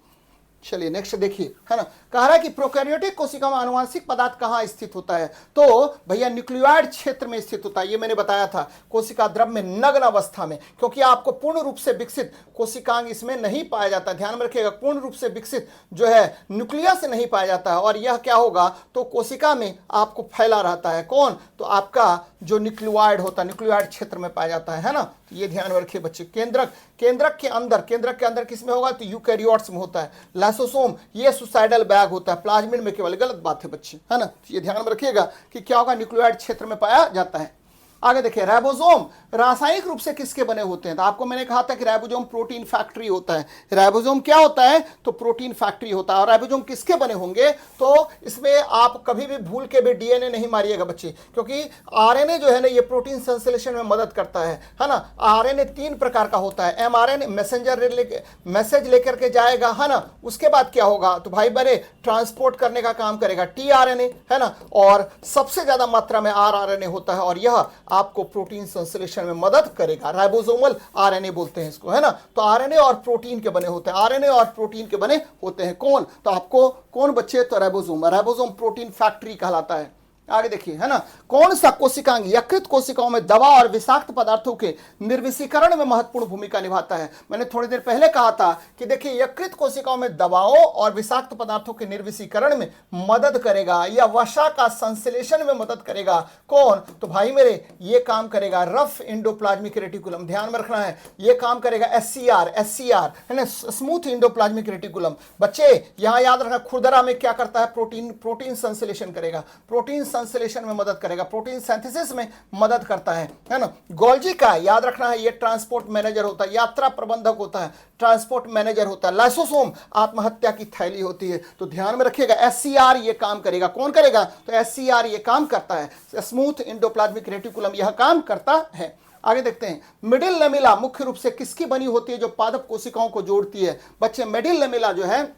चलिए नेक्स्ट देखिए, है ना, कह रहा है कि प्रोकैरियोटिक कोशिका में आनुवंशिक पदार्थ कहाँ स्थित होता है, तो भैया न्यूक्लियोइड क्षेत्र में स्थित होता है। ये मैंने बताया था, कोशिका द्रव में नग्न अवस्था में, क्योंकि आपको पूर्ण रूप से विकसित कोशिकांग इसमें नहीं पाया जाता। ध्यान में रखिएगा, पूर्ण रूप से विकसित जो है न्यूक्लियस नहीं पाया जाता है, और यह क्या होगा, तो कोशिका में आपको फैला रहता है। कौन, तो आपका जो न्यूक्लियोइड होता है, न्यूक्लियोइड क्षेत्र में पाया जाता है ना। तो ये ध्यान में रखिए बच्चे। केंद्रक के अंदर किसमें होगा, तो यूकैरियोट्स में होता है। लाइसोसोम ये सुसाइडल बैग होता है, प्लाज्मिड में केवल। गलत बात है बच्चे, है ना। तो ये ध्यान में रखिएगा कि क्या होगा, न्यूक्लियोइड क्षेत्र में पाया जाता है। आगे देखिए, राइबोसोम रासायनिक रूप से किसके बने होते हैं, तो आपको मैंने कहा था कि राइबोसोम प्रोटीन फैक्ट्री होता है। राइबोसोम क्या होता है, तो प्रोटीन फैक्ट्री होता है। और राइबोसोम किसके बने होंगे, तो इसमें आप कभी भी भूल के भी डीएनए नहीं मारिएगा बच्चे, क्योंकि आरएनए जो है ना, ये प्रोटीन संश्लेषण में मदद करता है ना। आरएनए 3 प्रकार का होता है। एमआरएनए मैसेज लेकर के जाएगा, है ना। उसके बाद क्या होगा, तो भाई बड़े ट्रांसपोर्ट करने का काम करेगा टीआरएनए, है ना। और सबसे ज्यादा मात्रा में आरआरएनए होता है, और यह आपको प्रोटीन संश्लेषण में मदद करेगा। राइबोसोमल आरएनए बोलते हैं इसको, है ना। तो आरएनए और प्रोटीन के बने होते हैं, आरएनए और प्रोटीन के बने होते हैं। कौन, तो आपको कौन बच्चे, तो राइबोसोम प्रोटीन फैक्ट्री कहलाता है। आगे देखिए, है ना, कौन सा कोशिकांग यकृत कोशिकाओं में दवा और विषाक्त पदार्थों के निर्विषीकरण में महत्वपूर्ण भूमिका निभाता है। मैंने थोड़ी देर पहले कहा था कि देखिए, यकृत कोशिकाओं में दवाओं और विषाक्त पदार्थों के निर्विषीकरण में मदद करेगा, या वसा का संश्लेषण में मदद करेगा। कौन, तो भाई मेरे ये काम करेगा रफ एंडोप्लाज्मिक रेटिकुलम। ध्यान में रखना है, ये काम करेगा एससीआर, है ना, स्मूथ एंडोप्लाज्मिक रेटिकुलम। बच्चे यहां याद रखना, खुरदरा में क्या करता है, प्रोटीन संश्लेषण करेगा, प्रोटीन संश्लेषण में मदद करेगा, प्रोटीन सिंथेसिस में मदद करता है ना। गोल्जी का याद रखना है, ये ट्रांसपोर्ट मैनेजर होता है, यात्रा प्रबंधक होता है, ट्रांसपोर्ट मैनेजर होता है। लाइसोसोम आत्महत्या की थैली होती है। तो ध्यान में रखिएगा, एससीआर ये काम करेगा। कौन करेगा, तो एससीआर ये काम करता है, स्मूथ एंडोप्लाज्मिक रेटिकुलम यह काम करता है। आगे देखते हैं, मिडिल लेमिला मुख्य रूप से किसकी बनी होती है, जो पादप कोशिकाओं को जोड़ती है। बच्चे मिडिल लेमिला जो है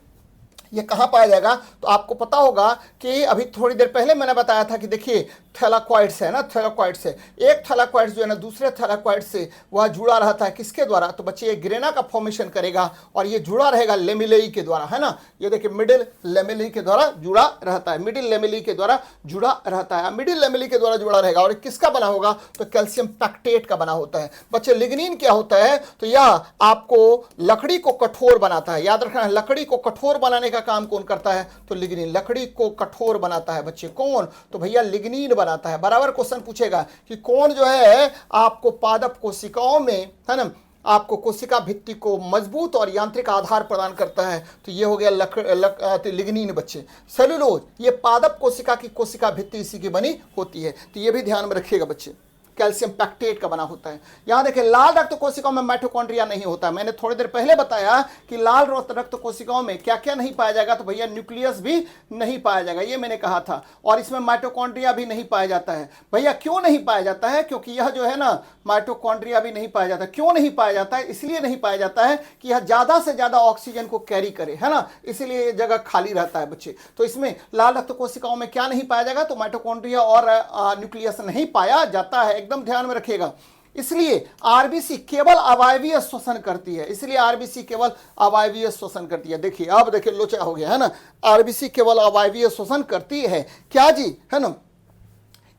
ये कहाँ पाया जाएगा, तो आपको पता होगा कि अभी थोड़ी देर पहले मैंने बताया था कि देखिए थैलाक्वाइड्स है ना, थैलाक्वाइड्स है। एक थैलाक्वाइड्स जो है ना, दूसरे थैलाक्वाइड से वह जुड़ा रहता है किसके द्वारा, तो बच्चे ये ग्रेना का फॉर्मेशन करेगा, और ये जुड़ा रहेगा लेमिलेई के द्वारा, है ना। ये देखिए मिडिल लेमिलेई के द्वारा जुड़ा रहता है, मिडिल लेमिलेई के द्वारा जुड़ा रहता है, मिडिल लेमिलेई के द्वारा जुड़ा रहेगा। और किसका बना होगा, तो कैल्शियम पैक्टेट का बना होता है। बच्चे लिग्निन क्या होता है, तो यह आपको लकड़ी को कठोर बनाता है। याद रखना है, लकड़ी को कठोर बनाने का काम कौन करता है, तो लिग्निन लकड़ी को कठोर बनाता है बच्चे। कौन, तो भैया लिग्निन बनाता है। बराबर क्वेश्चन पूछेगा कि कौन जो है आपको पादप कोशिकाओं में, है ना, आपको कोशिका भित्ति को मजबूत और यांत्रिक आधार प्रदान करता है, तो ये हो गया तो लिग्निन बच्चे। सेलुलोज ये पादप कोशिका की कोशिका भित्ति इसी की बनी होती है, तो ये भी ध्यान में रखिएगा बच्चे। कैल्शियम पैक्टेट का बना होता है। यहां देखिए, लाल रक्त कोशिकाओं में माइटोकॉन्ड्रिया नहीं होता। मैंने थोड़ी देर पहले बताया कि लाल रक्त कोशिकाओं में क्या क्या नहीं पाया जाएगा, तो भैया न्यूक्लियस भी नहीं पाया जाएगा, ये मैंने कहा था। और इसमें माइटोकॉन्ड्रिया भी नहीं पाया जाता है। भैया क्यों नहीं पाया जाता है, क्योंकि यह जो है ना, माइटोकॉन्ड्रिया भी नहीं पाया जाता। क्यों नहीं पाया जाता है, इसलिए नहीं पाया जाता है कि यह ज्यादा से ज्यादा ऑक्सीजन को कैरी करे, है ना, इसलिए ये जगह खाली रहता है बच्चे। तो इसमें लाल रक्त कोशिकाओं में क्या नहीं पाया जाएगा, तो माइटोकॉन्ड्रिया और न्यूक्लियस नहीं पाया जाता है। एकदम ध्यान में रखिएगा। इसलिए आरबीसी केवल अवायवीय श्वसन करती है, इसलिए आरबीसी केवल अवायवीय श्वसन करती है। देखिए अब देखिए लोचा हो गया, है ना। आरबीसी केवल अवायवीय श्वसन करती है, क्या जी, है ना,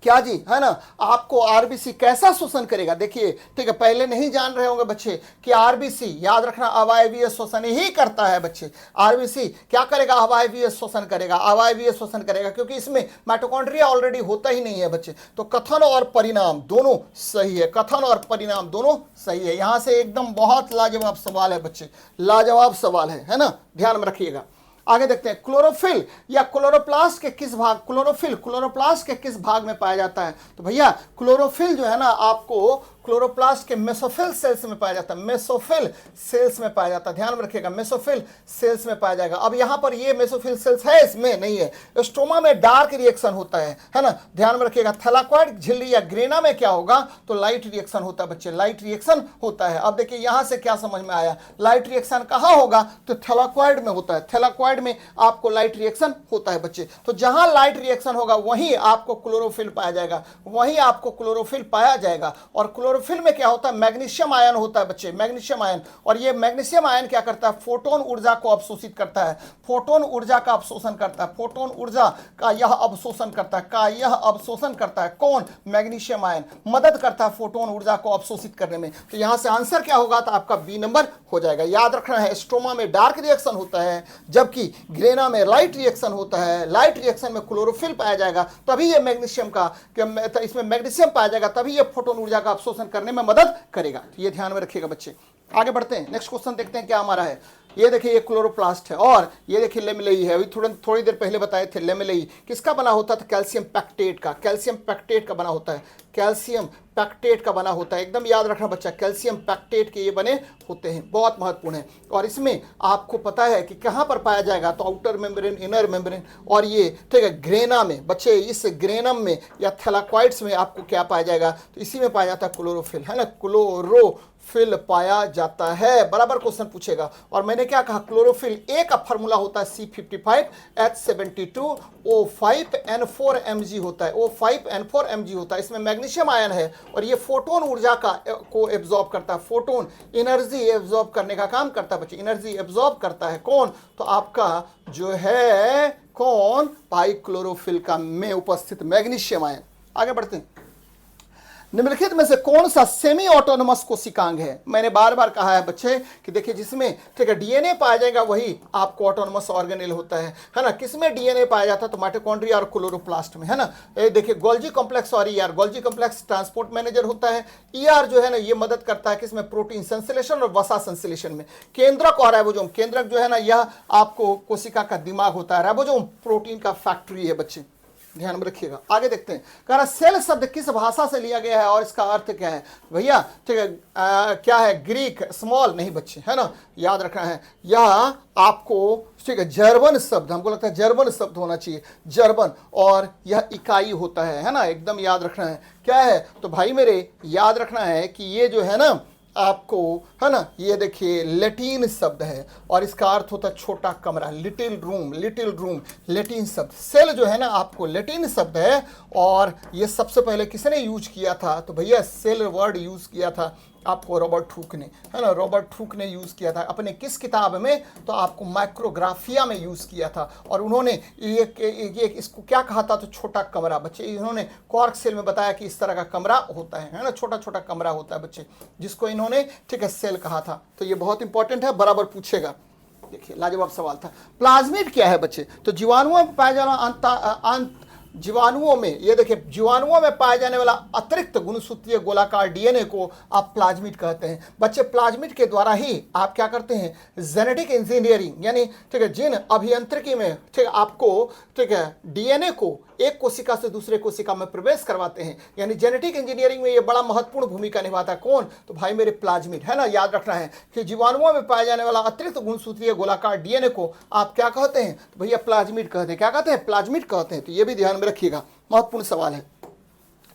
क्या जी, है ना। आपको आरबीसी कैसा श्वसन करेगा, देखिए ठीक है, पहले नहीं जान रहे होंगे बच्चे कि आरबीसी याद रखना अवायवीय श्वसन ही करता है बच्चे। आरबीसी क्या करेगा, अवायवीय श्वसन करेगा, अवायवीय श्वसन करेगा, क्योंकि इसमें माइटोकॉन्ड्रिया ऑलरेडी होता ही नहीं है बच्चे। तो कथन और परिणाम दोनों सही है, कथन और परिणाम दोनों सही है। यहां से एकदम बहुत लाजवाब सवाल है बच्चे, लाजवाब सवाल है ना, ध्यान में रखिएगा। आगे देखते हैं, क्लोरोफिल या क्लोरोप्लास्ट के किस भाग, क्लोरोप्लास्ट के किस भाग में पाया जाता है, तो भैया क्लोरोफिल जो है ना, आपको क्लोरोप्लास्ट के मेसोफिल सेल्स में पाया जाता है, मेसोफिल सेल्स में पाया जाता है। ध्यान में रखिएगा, मेसोफिल सेल्स में पाया जाएगा। अब यहां पर ये मेसोफिल सेल्स है, इसमें नहीं है। स्ट्रोमा में डार्क रिएक्शन होता है ना, ध्यान में रखिएगा। थैलाक्वाइड झिल्ली या ग्रेना में क्या होगा, तो लाइट रिएक्शन होता है बच्चे, लाइट रिएक्शन होता है। अब देखिए यहां से क्या समझ में आया, लाइट रिएक्शन कहां होगा, तो थैलाक्वाइड में होता है, थैलाक्वाइड में आपको लाइट रिएक्शन होता है बच्चे। तो जहां लाइट रिएक्शन होगा वहीं आपको क्लोरोफिल पाया जाएगा, वहीं आपको क्लोरोफिल पाया जाएगा। और क्लोरोफिल में क्या होता है, मैग्नीशियम आयन होता है बच्चे, मैग्नीशियम आयन। और ये मैग्नीशियम आयन क्या करता है, फोटोन ऊर्जा को अवशोषित करता है, फोटोन ऊर्जा का अवशोषण करता है, फोटोन ऊर्जा का यह अवशोषण करता है, अवशोषण करता है कौन, मैग्नीशियम आयन, मदद करता है फोटोन ऊर्जा को अवशोषित करने में। तो यहां से आंसर क्या होगा, तो आपका बी नंबर हो जाएगा। याद रखना है, स्ट्रोमा में डार्क रिएक्शन होता है, जबकि ग्रेना में लाइट रिएक्शन होता है। लाइट रिएक्शन में क्लोरोफिल पाया जाएगा, तभी ये मैग्नीशियम का, इसमें मैग्नीशियम पाया जाएगा, तभी ये फोटोन ऊर्जा का अवशोषण करने में मदद करेगा। तो ये ध्यान में रखिएगा बच्चे। आगे बढ़ते हैं, नेक्स्ट क्वेश्चन देखते हैं क्या हमारा है। ये देखिए, ये क्लोरोप्लास्ट है, और ये देखिए लेमिलेई है। अभी थोड़ी देर पहले बताए थे लेमिलेई किसका बना होता था, कैल्शियम पैक्टेट का, कैल्शियम पैक्टेट का बना होता है, कैल्शियम पैक्टेट का बना होता है। एकदम याद रखना बच्चा, कैल्शियम पैक्टेट के ये बने होते हैं, बहुत महत्वपूर्ण है। और इसमें आपको पता है कि कहाँ पर पाया जाएगा, तो आउटर मेम्ब्रेन, इनर मेम्ब्रेन, और ये ठीक है ग्रेना में बच्चे, इस ग्रेनम में या थैलाकॉइड्स में आपको क्या पाया जाएगा, तो इसी में पाया जाता है क्लोरोफिल, है ना, क्लोरोफिल पाया जाता है। बराबर क्वेश्चन पूछेगा। और मैंने क्या कहा, क्लोरोफिल ए का फॉर्मूला होता है C55H72O5N4Mg होता है, O5N4Mg होता है। इसमें मैग्नीशियम आयन है, और ये फोटोन ऊर्जा को एब्जॉर्ब करता है, फोटोन एनर्जी एब्जॉर्ब करने का काम करता है बच्चे, एनर्जी एब्जॉर्ब करता है कौन, तो आपका जो है कौन, भाई क्लोरोफिल का में उपस्थित मैग्नीशियम आयन। आगे बढ़ते हैं, निम्नलिखित में से कौन सा सेमी ऑटोनोमस कोशिकांग है। मैंने बार बार कहा है बच्चे कि देखिए, जिसमें ठीक है डीएनए पाया जाएगा वही आपको ऑटोनोमस ऑर्गेनेल होता है ना। किसमें डीएनए पाया जाता है, तो माइटोकॉन्ड्रिया और क्लोरोप्लास्ट में, है ना। ये देखिए गोल्जी कॉम्प्लेक्स और ER, Golgi complex transport manager होता है, ईआर जो है ना ये मदद करता है किसमें, प्रोटीन संश्लेषण और वसा संश्लेषण में। केंद्रक और राइबोसोम, केंद्रक जो है ना यह आपको कोशिका का दिमाग होता है, राइबोसोम प्रोटीन का फैक्ट्री है बच्चे, ध्यान में रखिएगा। आगे देखते हैं, कह रहा सेल शब्द किस भाषा से लिया गया है और इसका अर्थ क्या है भैया, ठीक है क्या है, ग्रीक, स्मॉल नहीं बच्चे, है ना, याद रखना है। यह आपको ठीक है जर्मन शब्द, हमको लगता है जर्मन शब्द होना चाहिए, जर्मन, और यह इकाई होता है ना, एकदम याद रखना है। क्या है, तो भाई मेरे याद रखना है कि ये जो है ना आपको, है ना, ये देखिए लैटिन शब्द है, और इसका अर्थ होता है छोटा कमरा, little room, little room, Latin शब्द। सेल जो है ना आपको लैटिन शब्द है, और ये सबसे पहले किसने यूज किया था, तो भैया सेल वर्ड यूज किया था आपको रॉबर्ट हुक ने, है ना, रॉबर्ट हुक ने यूज़ किया था अपने किस किताब में, तो आपको माइक्रोग्राफिया में यूज़ किया था। और उन्होंने ये इसको क्या कहा था, तो छोटा कमरा बच्चे। इन्होंने कॉर्क सेल में बताया कि इस तरह का कमरा होता है ना, छोटा छोटा कमरा होता है बच्चे, जिसको इन्होंने ठीक है सेल कहा था। तो ये बहुत इंपॉर्टेंट है, बराबर पूछेगा। देखिए लाजवाब सवाल था। प्लाज्मिड क्या है बच्चे, तो जीवाणुओं में पाया जाना जीवाणुओं में, ये देखिए जीवाणुओं में पाए जाने वाला अतिरिक्त गुणसूत्रीय गोलाकार डीएनए को आप प्लाज्मिड कहते हैं बच्चे। प्लाज्मिड के द्वारा ही आप क्या करते हैं, जेनेटिक इंजीनियरिंग, यानी ठीक है जिन अभियांत्रिकी में ठीक है आपको ठीक है डीएनए को एक कोशिका से दूसरे कोशिका में प्रवेश करवाते हैं, यानी जेनेटिक इंजीनियरिंग में ये बड़ा महत्वपूर्ण भूमिका निभाता है कौन, तो भाई मेरे प्लाज्मिड, है ना। याद रखना है कि जीवाणुओं में पाए जाने वाला अतिरिक्त गुणसूत्रीय गोलाकार डीएनए को आप क्या कहते हैं, तो भैया प्लाज्मिड कहते हैं। क्या कहते हैं, प्लाज्मिड कहते हैं। तो ये भी ध्यान में रखिएगा, महत्वपूर्ण सवाल है।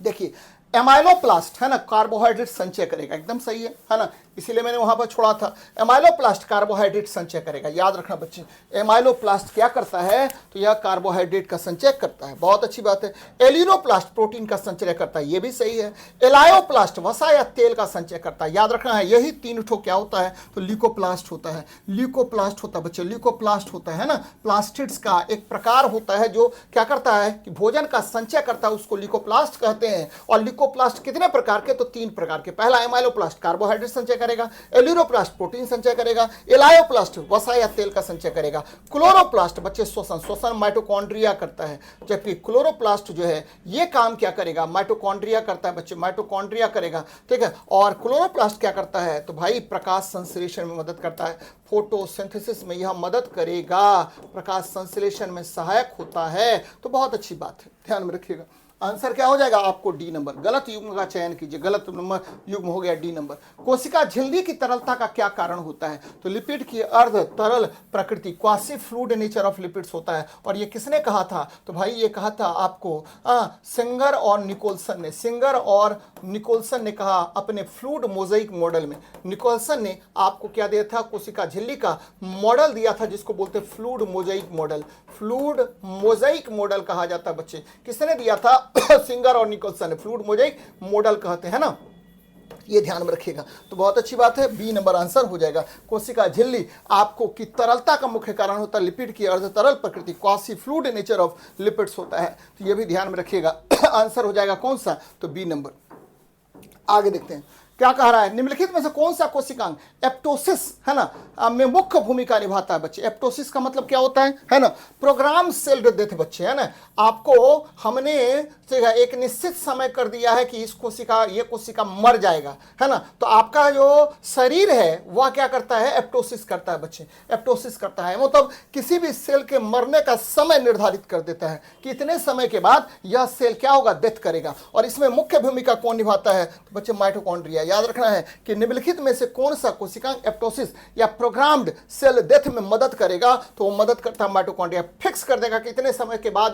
देखिए एमाइलोप्लास्ट, है ना, कार्बोहाइड्रेट संचय करेगा, एकदम सही है ना, इसीलिए मैंने वहां पर छोड़ा था। एमाइलोप्लास्ट कार्बोहाइड्रेट संचय करेगा, याद रखना बच्चे। एमाइलोप्लास्ट क्या करता है, तो यह कार्बोहाइड्रेट का संचय करता है, बहुत अच्छी बात है। एलिनोप्लास्ट प्रोटीन का संचय करता है, यह भी सही है। एलायोप्लास्ट वसा या तेल का संचय करता है, याद रखना है। यही तीन ठो क्या होता है, तो ल्यूकोप्लास्ट होता है, ल्यूकोप्लास्ट होता है बच्चे, ल्यूकोप्लास्ट होता है ना। प्लास्टिड्स का एक प्रकार होता है जो क्या करता है कि भोजन का संचय करता है, उसको ल्यूकोप्लास्ट कहते हैं। और ल्यूकोप्लास्ट कितने प्रकार के, तो तीन प्रकार के। पहला एमाइलोप्लास्ट कार्बोहाइड्रेट संचय करेगा, एलिनोप्लास्ट प्रोटीन संचय करेगा, एलायोप्लास्ट वसा या तेल का संचय करेगा। क्लोरोप्लास्ट बच्चे शोषण माइटोकॉन्ड्रिया करता है, जबकि क्लोरोप्लास्ट जो है ये काम क्या करेगा, माइटोकॉन्ड्रिया करता है बच्चे, माइटोकॉन्ड्रिया करेगा, ठीक है। और क्लोरोप्लास्ट क्या करता है, तो भाई प्रकाश संश्लेषण में मदद करता है, फोटोसिंथेसिस में यह मदद करेगा, प्रकाश संश्लेषण में सहायक होता है। तो बहुत अच्छी बात है, ध्यान में रखिएगा। आंसर क्या हो जाएगा आपको, डी नंबर। गलत युग्म का चयन कीजिए, गलत नंबर युग्म हो गया डी नंबर। कोशिका झिल्ली की तरलता का क्या कारण होता है, तो लिपिड की अर्ध तरल प्रकृति, quasi fluid nature of lipids होता है। और ये किसने कहा था, तो भाई ये कहा था आपको सिंगर और निकोलसन ने, सिंगर और निकोलसन ने कहा अपने फ्लूइड मोजाइक मॉडल में। निकोलसन ने आपको क्या दिया था, कोशिका झिल्ली का मॉडल दिया था, जिसको बोलते fluid Mosaic model, fluid Mosaic model कहा जाता है बच्चे। किसने दिया था, सिंगर और निकोलसन ने, फ्लूइड मोजाइक मॉडल कहते हैं ना। ये ध्यान में रखिएगा। तो बहुत अच्छी बात है, बी नंबर आंसर हो जाएगा। कोशिका झिल्ली आपको की तरलता का मुख्य कारण होता है लिपिड की अर्ध तरल प्रकृति, quasi fluid nature of lipids होता है। तो ये भी ध्यान में रखिएगा। आंसर हो जाएगा कौन सा, तो बी नंबर। आगे देखते हैं क्या कह रहा है, निम्नलिखित में से कौन सा कोशिकांग एप्टोसिस है ना में मुख्य भूमिका निभाता है बच्चे। एप्टोसिस का मतलब क्या होता है ना, प्रोग्राम सेल डेथ बच्चे, है ना। आपको हमने एक निश्चित समय कर दिया है कि इस कोशिका ये कोशिका मर जाएगा, है ना। तो आपका जो शरीर है वह क्या करता है, एप्टोसिस करता है बच्चे, एप्टोसिस करता है। मतलब किसी भी सेल के मरने का समय निर्धारित कर देता है कि इतने समय के बाद यह सेल क्या होगा, डेथ करेगा। और इसमें मुख्य भूमिका कौन निभाता है, तो बच्चे माइटोकॉन्ड्रिया। याद रखना है कि निम्नलिखित में से कौन सा कोशिकांग एप्टोसिस या प्रोग्राम्ड सेल डेथ में मदद करेगा, तो वो मदद करता है माइटोकॉन्ड्रिया। फिक्स कर देगा कि इतने समय के बाद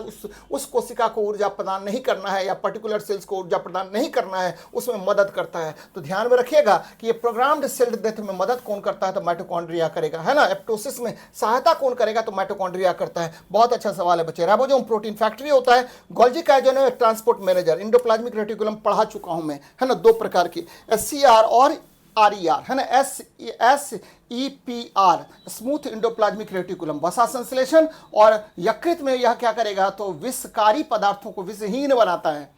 उस कोशिका को ऊर्जा प्रदान नहीं करना है या पर्टिकुलर सेल्स को ऊर्जा प्रदान नहीं करना है, उसमें मदद करता है। तो ध्यान में रखिएगा कि ये प्रोग्राम्ड सेल डेथ में मदद कौन करता है, तो माइटोकॉन्ड्रिया करेगा, है ना। एप्टोसिस में सहायता कौन करेगा, तो माइटोकॉन्ड्रिया करता है। बहुत अच्छा सवाल है बच्चे। राइबोसोम प्रोटीन फैक्ट्री होता है, Golgi kinetic transport manager, endoplasmic reticulum पढ़ा चुका हूं मैं, है ना, दो प्रकार की, SCR और RER, है ना। SEPR स्मूथ इंडोप्लाज्मिक रेटिकुलम वसा संश्लेषण, और यकृत में यह क्या करेगा, तो विषकारी पदार्थों को विषहीन बनाता है।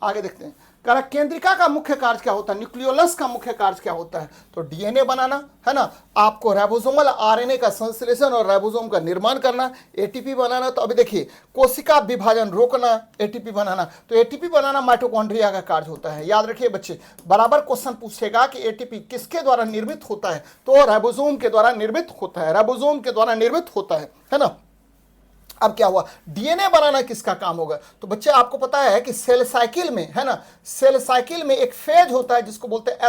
आगे देखते हैं, कारक केंद्रिका का मुख्य कार्य क्या होता है, न्यूक्लियोलस का मुख्य कार्य क्या होता है, तो DNA बनाना, है ना। आपको राइबोसोमल RNA का संश्लेषण और राइबोसोम का निर्माण करना, ATP बनाना। तो अभी देखिए, कोशिका विभाजन रोकना, ATP बनाना। तो ATP बनाना माइटोकॉन्ड्रिया का कार्य होता है। याद रखिए बच्चे, बराबर क्वेश्चन पूछेगा कि ATP किसके द्वारा निर्मित होता है, तो राइबोसोम के द्वारा निर्मित होता है, राइबोसोम के द्वारा निर्मित होता है ना। अब क्या हुआ, DNA बनाना किसका काम होगा, तो बच्चे आपको पता है कि सेल साइकिल में, है ना, सेल साइकिल में एक फेज होता है जिसको बोलते हैं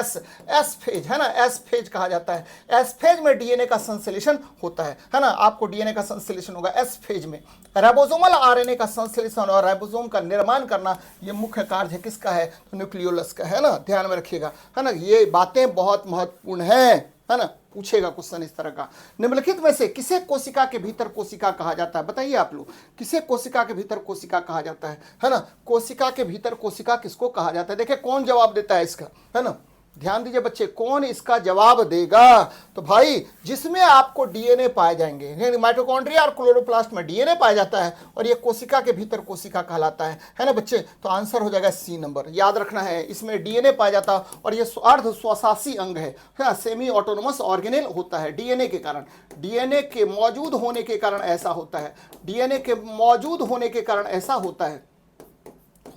एस फेज, है ना, एस फेज कहा जाता है। एस फेज में DNA का संश्लेषण होता है ना। आपको DNA का संश्लेषण होगा एस फेज में। राइबोसोमल RNA का संश्लेषण और राइबोसोम का निर्माण करना, ये मुख्य कार्य है किसका है, तो न्यूक्लियोलस का, है ना। ध्यान में रखिएगा, है ना। ये बातें बहुत महत्वपूर्ण है ना। पूछेगा क्वेश्चन इस तरह का, निम्नलिखित में से किसे कोशिका के भीतर कोशिका कहा जाता है, बताइए आप लोग, किसे कोशिका के भीतर कोशिका कहा जाता है ना। कोशिका के भीतर कोशिका किसको कहा जाता है, देखिए कौन जवाब देता है इसका, है ना। ध्यान दीजिए बच्चे, कौन इसका जवाब देगा, तो भाई जिसमें आपको DNA पाए जाएंगे। माइटोकॉन्ड्रिया और क्लोरोप्लास्ट में DNA पाया जाता है और ये कोशिका के भीतर कोशिका कहलाता है ना बच्चे। तो आंसर हो जाएगा C नंबर। याद रखना है, इसमें DNA पाया जाता है और ये अर्ध स्वशासी अंग है, सेमी ऑटोनोमस ऑर्गेनेल होता है। DNA के कारण, DNA के मौजूद होने के कारण ऐसा होता है, DNA के मौजूद होने के कारण ऐसा होता है,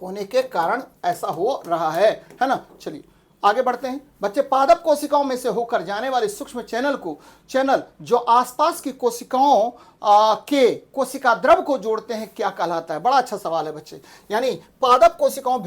होने के कारण ऐसा हो रहा है ना। चलिए आगे बढ़ते हैं बच्चे। पादप कोशिकाओं में से होकर जाने वाले सूक्ष्म चैनल जो आसपास की कोशिकाओं के कोशिका द्रव को जोड़ते हैं क्या कहलाता है, बड़ा अच्छा सवाल है बच्चे। यानी पादप कोशिकाओं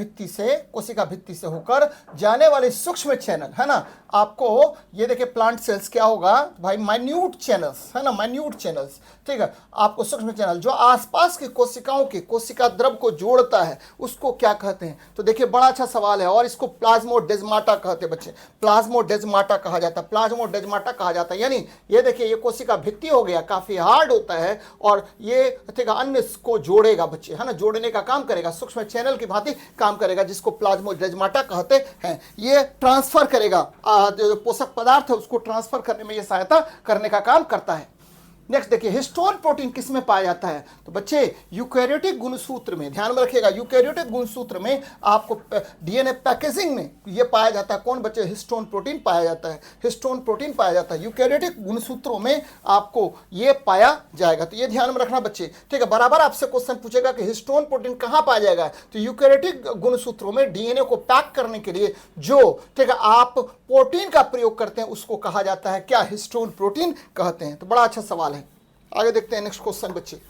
कोशिका भित्ति से होकर जाने वाले सूक्ष्म चैनल, है ना। आपको ये देखिए प्लांट सेल्स क्या होगा भाई, माइन्यूट चैनल्स, है ना, माइन्यूट चैनल्स, ठीक है। आपको सूक्ष्म चैनल जो आसपास की कोशिकाओं के कोशिका द्रव को जोड़ता है उसको क्या कहते हैं, तो देखिए बड़ा अच्छा सवाल है। और इसको प्लाज्मोडेस्माटा कहते हैं बच्चे, प्लाज्मोडेस्माटा कहा जाता है, प्लाज्मोडेस्माटा कहा जाता है। यानी ये देखिए, ये कोशिका भित्ति हो गया, काफी हार्ड होता है और ये ठीक है अन्य को जोड़ेगा बच्चे, है ना, जोड़ने का काम करेगा, सूक्ष्म चैनल की भांति काम करेगा, जिसको प्लाज्मोडेस्माटा कहते हैं। ये ट्रांसफर करेगा, जो पोषक पदार्थ है उसको ट्रांसफर करने में ये सहायता करने का काम करता है। नेक्स्ट देखिए, हिस्टोन प्रोटीन किस में पाया जाता है, तो बच्चे यूकैरियोटिक गुणसूत्र में। ध्यान में रखिएगा, यूकैरियोटिक गुणसूत्र में आपको DNA पैकेजिंग में ये पाया जाता है। कौन बच्चे, हिस्टोन प्रोटीन पाया जाता है, हिस्टोन प्रोटीन पाया जाता है यूकैरियोटिक गुणसूत्रों में आपको ये पाया जाएगा। तो ये ध्यान में रखना बच्चे, ठीक है। बराबर आपसे क्वेश्चन पूछेगा कि हिस्टोन प्रोटीन कहाँ पाया जाएगा, तो यूकैरियोटिक गुणसूत्रों में DNA को पैक करने के लिए जो ठीक है आप प्रोटीन का प्रयोग करते हैं उसको कहा जाता है क्या, हिस्टोन प्रोटीन कहते हैं। तो बड़ा अच्छा सवाल है। आगे देखते हैं नेक्स्ट क्वेश्चन बच्चे।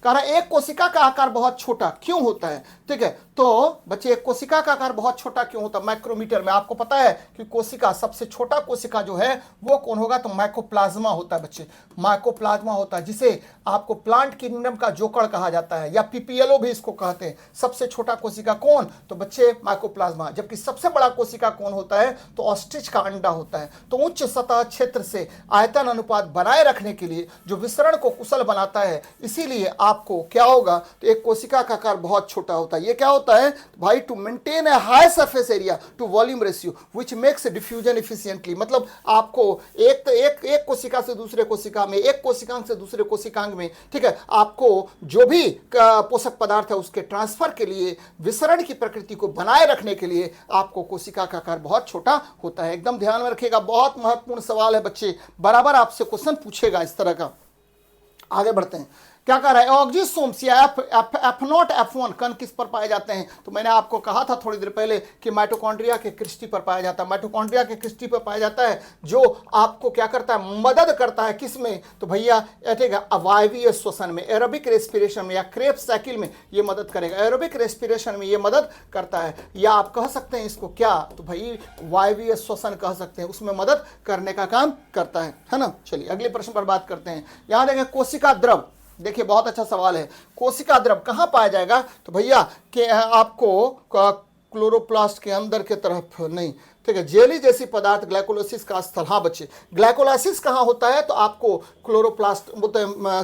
कह रहा है एक कोशिका का आकार बहुत छोटा क्यों होता है, ठीक है। तो बच्चे एक कोशिका का आकार बहुत छोटा क्यों होता है, माइक्रोमीटर में। आपको पता है कि कोशिका सबसे छोटा कोशिका जो है वो कौन होगा, तो माइकोप्लाज्मा होता है बच्चे, माइकोप्लाज्मा होता है, जिसे आपको प्लांट किंगडम का जोकड़ कहा जाता है या PPLO भी इसको कहते हैं। सबसे छोटा कोशिका कौन, तो बच्चे माइकोप्लाज्मा। जबकि सबसे बड़ा कोशिका कौन होता है, तो ऑस्ट्रिच का अंडा होता है। तो उच्च सतह क्षेत्र से आयतन अनुपात बनाए रखने के लिए जो विसरण को कुशल बनाता है, इसीलिए आपको क्या होगा, तो एक कोशिका का आकार बहुत छोटा होता है। ये क्या होता है भाई, to maintain a high surface area to volume ratio which makes diffusion efficiently. मतलब आपको एक कोशिका से दूसरे कोशिका में, एक कोशिकांग से दूसरे कोशिकांग में, ठीक है, आपको जो भी पोषक पदार्थ है उसके ट्रांसफर के लिए, विसरण की प्रकृति को बनाए रखने के लिए आपको कोशिका का आकार बहुत छोटा होता है। एकदम ध्यान में रखिएगा, बहुत महत्वपूर्ण सवाल है बच्चे, बराबर आपसे क्वेश्चन पूछेगा इस तरह का। आगे बढ़ते हैं, क्या कह रहा है, ऑक्सीसोम्स या F0 F1 कण किस पर पाए जाते हैं? तो मैंने आपको कहा था थोड़ी देर पहले कि माइटोकॉन्ड्रिया के क्रिस्टी पर पाया जाता है। माइटोकॉन्ड्रिया के क्रिस्टी पर पाया जाता है, जो आपको क्या करता है, मदद करता है किस में, तो भैया अवायवीय श्वसन में, एरोबिक रेस्पिरेशन में या क्रेब्स साइकिल में ये मदद करेगा। एरोबिक रेस्पिरेशन में ये मदद करता है, या आप कह सकते हैं इसको क्या, तो भाई वायवीय श्वसन कह सकते हैं, उसमें मदद करने का काम करता है ना। चलिए अगले प्रश्न पर बात करते हैं। यहां देखें कोशिका द्रव, देखिए बहुत अच्छा सवाल है। कोशिका द्रव कहां पाया जाएगा, तो भैया कि आपको क्लोरोप्लास्ट के अंदर के तरफ नहीं, ठीक है, जेली जैसी पदार्थ ग्लाइकोलाइसिस का स्थल। हाँ बच्चे, ग्लाइकोलाइसिस कहाँ होता है, तो आपको क्लोरोप्लास्ट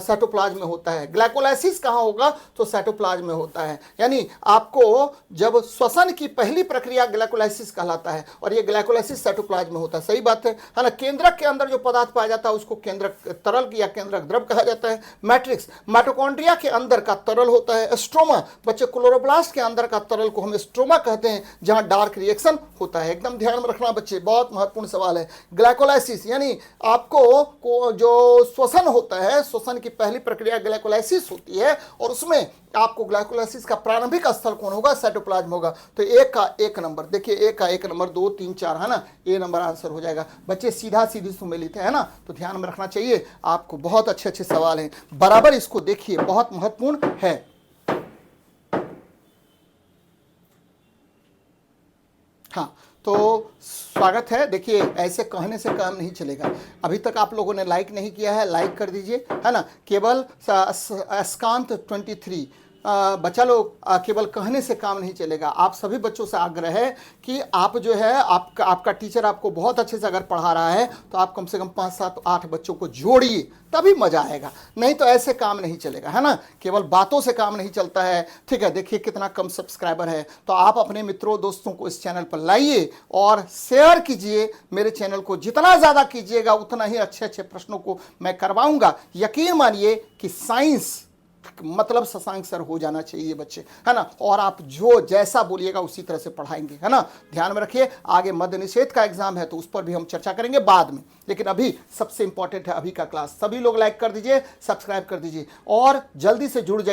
साइटोप्लाज्म में होता है। ग्लाइकोलाइसिस कहाँ होगा, तो साइटोप्लाज्म में होता है। यानी आपको जब श्वसन की पहली प्रक्रिया ग्लाइकोलाइसिस कहलाता है, और ये ग्लाइकोलाइसिस साइटोप्लाज्म में होता है। सही बात है ना। केंद्रक के अंदर जो पदार्थ पाया जाता है उसको केंद्रक तरल या केंद्रक द्रव कहा जाता है। मैट्रिक्स माइटोकॉन्ड्रिया के अंदर का तरल होता है। स्ट्रोमा बच्चे, क्लोरोप्लास्ट के अंदर का तरल को हम स्ट्रोमा कहते हैं, जहां डार्क रिएक्शन होता है। एकदम ध्यान में रखना बच्चे, बहुत महत्वपूर्ण सवाल है। ग्लाइकोलाइसिस यानी आपको जो श्वसन होता है, श्वसन की पहली प्रक्रिया ग्लाइकोलाइसिस होती है, और उसमें आपको ग्लाइकोलाइसिस का प्रारंभिक स्थल कौन होगा, साइटोप्लाज्म होगा। तो एक का एक नंबर, देखिए एक का एक नंबर, 2 3 4 है ना, ए नंबर आंसर हो जाएगा बच्चे। सीधा सीधी सुमेलित है ना, तो ध्यान में रखना चाहिए आपको। बहुत अच्छे अच्छे सवाल हैं, बराबर इसको देखिए, बहुत महत्वपूर्ण है। हाँ, तो स्वागत है। देखिए ऐसे कहने से काम नहीं चलेगा। अभी तक आप लोगों ने लाइक नहीं किया है, लाइक कर दीजिए, है ना। केवल स्कांत 23 बच्चा लोग, केवल कहने से काम नहीं चलेगा। आप सभी बच्चों से आग्रह है कि आप जो है, आपका टीचर आपको बहुत अच्छे से अगर पढ़ा रहा है तो आप कम से कम 5 7 8 बच्चों को जोड़िए, तभी मजा आएगा। नहीं तो ऐसे काम नहीं चलेगा, है ना। केवल बातों से काम नहीं चलता है, ठीक है। देखिए कितना कम सब्सक्राइबर है, तो आप अपने मित्रों दोस्तों को इस चैनल पर लाइए और शेयर कीजिए। मेरे चैनल को जितना ज़्यादा कीजिएगा उतना ही अच्छे अच्छे प्रश्नों को मैं करवाऊंगा। यकीन मानिए कि साइंस मतलब शशांक सर हो जाना चाहिए बच्चे, है ना। और आप जो जैसा बोलिएगा उसी तरह से पढ़ाएंगे, है ना। ध्यान में रखिए, आगे मद्य निषेध का एग्जाम है तो उस पर भी हम चर्चा करेंगे बाद में, लेकिन अभी सबसे इंपॉर्टेंट है अभी का क्लास। सभी लोग लाइक कर दीजिए, सब्सक्राइब कर दीजिए और जल्दी से जुड़ जाइए।